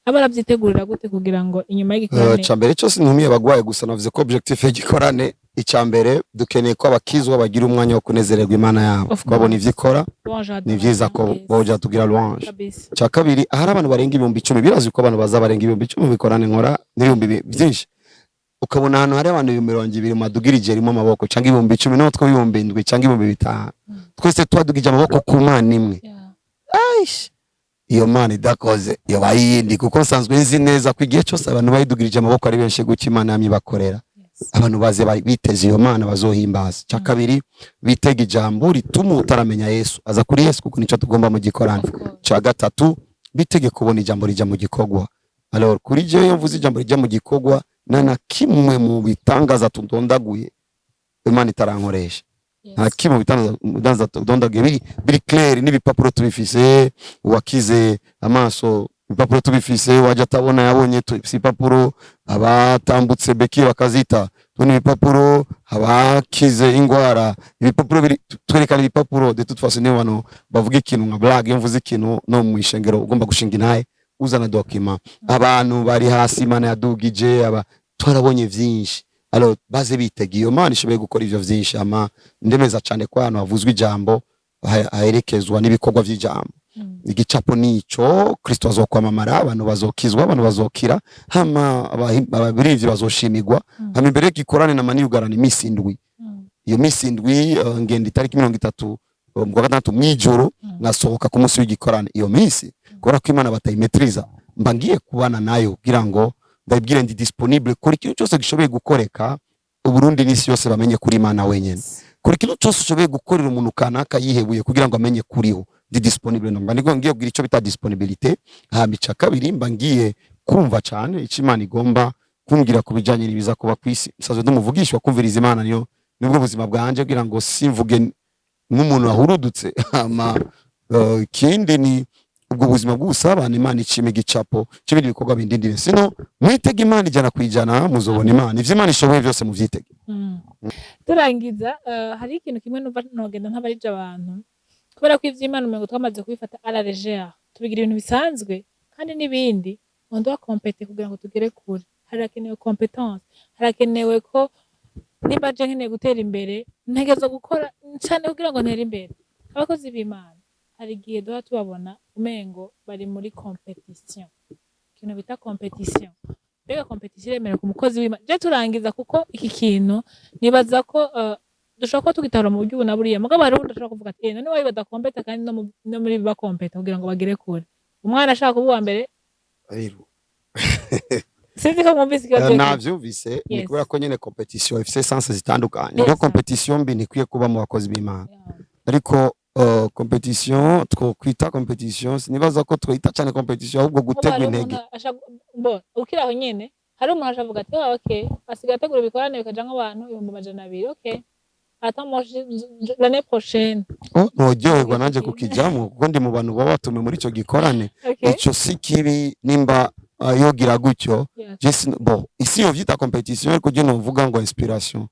abarabyitegurira gute kugira ngo inyuma y'igikorane cyambere cyose ntumiye bagwaye gusa navuze ko objectif y'igikorane icyambere dukeneye ko abakizwa bagira umwanya wo kunezererwa Imana yabo babona ivyo ikora ni vyiza ko boja tugira louange cya kabiri ahari abantu barenga 10,000 birazi ko abantu baza barenga 10,000 bikorane nkora n'ibihumbi byinshi ukabona hano hari abantu 200 madugirije rimo amaboko cyangwa 10,000 no two 7,000 cyangwa 5,000 twese twadugije amaboko ku Mana imwe aish iyo Mana idakoze iyo bayindi kuko sanzwe nzi neza ko igihe cyose abantu bayidugirije amaboko ari benshi guki Imana yamye bakorera abantu baze biteze iyo Mana bazohimbaza cya kabiri bitega ijambo rituma utaramenya Yesu aza kuri Yesu kuko nico tugomba mu gikorane cya gatatu bitege kubona ijambo rija mu gikogwa alors kuri je mvuze ijambo rija mu gikogwa nana kimwe mu bitangaza tudondaguye Imana itarankoresha nta kimwe bitangaza tudondaguye biri clair n'ibipapuro tubifise wakize amaso ibipapuro tubifise waje atabona yabonye ibipapuro abatambutse beki bakazita tuni ibipapuro abakize ingwara ibipapuro biri twerekana ibipapuro de toute façon n'abantu bavuga ikintu nka blague mvuze ikintu no mu ishengero ugomba gushinga intaye uzana document abantu bari hasi Imana yadugije aba twarabonye vyinshi alors baze bitega iyo Mana ishoboye gukora ivyo vyinshi ama ndemeza cyane ko hano havuzwe ijambo aherekezwa n'ibikorwa vy'ijambo igicapo nico Kristo azokwamamara abantu bazokizwa abantu bazokira hama ababirivye bazoshimigwa hama imbere gikorane na mani yugarana imisi indwi iyo misi indwi ngenda itariki 30 mu gatandatu mwijoro nasohoka ku munsi w'igikorane iyo misi kora ko Imana batayimetriza mbangiye kubana nayo kugira ngo ndabwire ndi disponible kuri ikintu cyose gishoboye gukoreka uburundi n'isi yose bamenye kuri Imana wenyene kuri ikintu cyose ushoboye gukorera umuntu kanaka yihebuye kugira ngo amenye kuriho ndi disponible no mbangiye ngiye kugira ico bita disponibilité hamica kabiri mbangiye kumva cyane ico Imana igomba kumbwira kubijanye n'ibiza kuba kwisi sazo ndumuvugishwa kumviriza Imana niyo nibwo buzima bwanje kugira ngo simvuge nk'umuntu ahurudutse ama kindi ni ubwo buzima bw'usabana Imana icime gicapo cy'ibindi bikorwa bindindire sino mwitege Imana ijana kwijana muzobona Imana ivyo Imana ishoboye byose muvyitege. Turangiza hari ikintu kimwe numva ntogenda ntabarije abantu kubera ko ivyo Imana umengo twamaze kubifata à la légère tubigira ibintu bisanzwe kandi nibindi on doit compéter kugira ngo tugere kure harakenewe compétence harakenewe ko nimba je nkeneye gutera imbere ntegerezwa gukora cyane kugira ngo ntere imbere. Abakozi b'Imana hari igihe duha tubabona umengo bari muri competition, ikintu bita competition. Mbega competition iremera ku mukozi w'Imana? Je turangiza kuko iki kintu nibaza ko dushobora kuba tugitahura mu buryo ubu na buriya, mugabo hari uwundi ashobora kuvuga ati none wayi badakompeta kandi no muri bakompeta kugira ngo bagere kure. Umwana ashaka kuba uwa mbere sinzi ko mwumvise ikibazo navyumvise. Ni kubera ko nyene competition ifise sense zitandukanye. Rero competition mbi ntikwiye kuba mu bakozi b'Imana, ariko competition twokwita competition sinibaza ko twita cyane competition ahubwo gutegwa intege. Ukiraho nyene hari umuntu ashavuga ati okay asigaye ategura ibikorane bikaja nk'abantu 200 okay atamoje l'année prochaine nojyoherwa nanje kukijamo kuko ndi mu bantu baba batume muri ico gikorane. Ico si kibi nimba yogira gutyo. Isi yo vyita competition ariko je novuga ngo inspiration.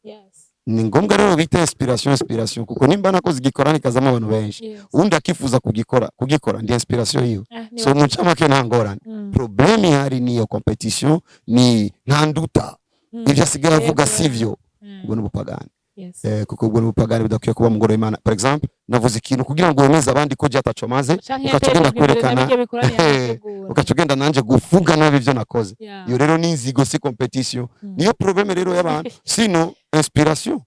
Ni ngombwa rero bita inspiration kuko nimba nakoze igikorane kazamo abantu benshi undi akifuza kugikora ndi inspiration yiwe. So mucama ke ntangorane. Problemi hari niyo competition ni ntanduta ivyo asigaye avuga sivyo, ubwo n'ubupagani. Kuko ubwo n'ubupagani budakwiye kuba mu ngoro y'Imana. Par exemple navuze ikintu kugira ngo wemeze abandi ko je atacomaze ukacugenda kwerekana ukacugenda nanje gufuga nabi ivyo nakoze. Iyo rero ni inzigo, si competition. Niyo probleme rero y'abantu. Sino inspiration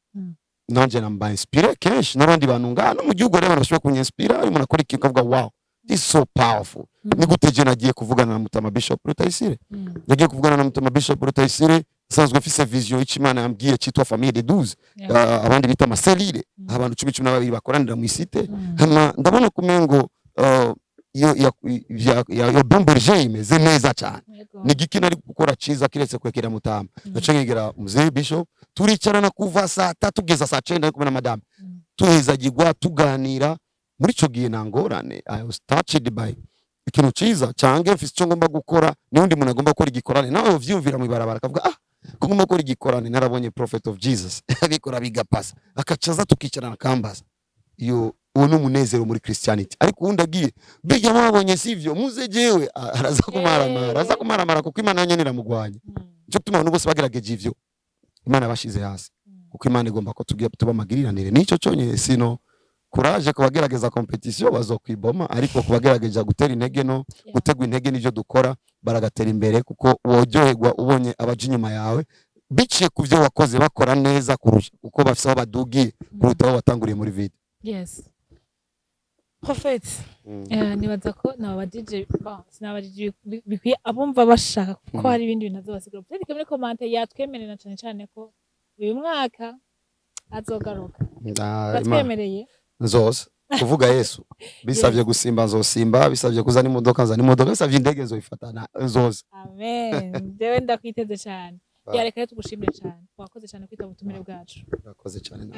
nanje namba inspire kenshi n'abandi bantu ngano mu gihugu rero bashobora kunyinspira. Umuntu akora ikintu akavuga wow this is so powerful. Ni gute je nagiye kuvugana na Mutama Bishop Rutayisire. Nagiye kuvugana na Mutama Bishop Rutayisire sanzwe mfise vision y'Imana yambwiye cyitwa famille de 12. Abandi bita maselire abantu 12 bakoranira mu isite. Hama ndabona kumengo yo bomberje imeze neza cyane. Ni giki nari gukora ciza kiretse kwekera Mutama. Nace ngegera muzee Bishop turicarana kuva saa 3 kugeza saa 9 kumwe na madame. Tuhezagirwa tuganira muri ico gihe nangorane. I was touched by ikintu ciza cange mfise cyo ngomba gukora n'undi muntu agomba gukora igikorane nawe uvyumvira mu ibarabara kavuga ko ngomba gukora igikorane narabonye Prophet of Jesus abikora bigapasa akacaza tukicarana kambaza. Iyo uwo n'umunezero muri Christianity. Ariko undi agiye bijya mwabonye sivyo muze jewe araza kumaramara kuko Imana yanye niramugwanya. Cyo tuma abantu bose bagerageje ivyo Imana bashize hasi kuko Imana igomba ko tuba magiriranire. Nico cyonye sino courage kubagerageza competition bazokwiboma, ariko kubagerageza gutera intege no gutegwa intege n'ivyo dukora baragatera imbere kuko wojyoherwa ubonye abaje inyuma yawe biciye ku byo wakoze bakora neza kurusha uko bafise badugiye kuruta aho watanguriye muri video. Yes Prophet nibaza ko naba DJ sinabajije bikwiye abumva bashaka ko hari ibindi bintu azobasigura. Byandike muri comment yatwemerera cyane cyane ko uyu mwaka azogaruka. Batwemereye nzose kuvuga Yesu bisavye gusimba nzosimba, bisavye kuzana imodoka nzana imodoka, bisavye indege nzoyifatana nzose. Amen. Dewe ndakwiteze cyane. Yareka tugushimire cyane. Wakoze cyane kwita ubutumire bwacu. Wakoze cyane.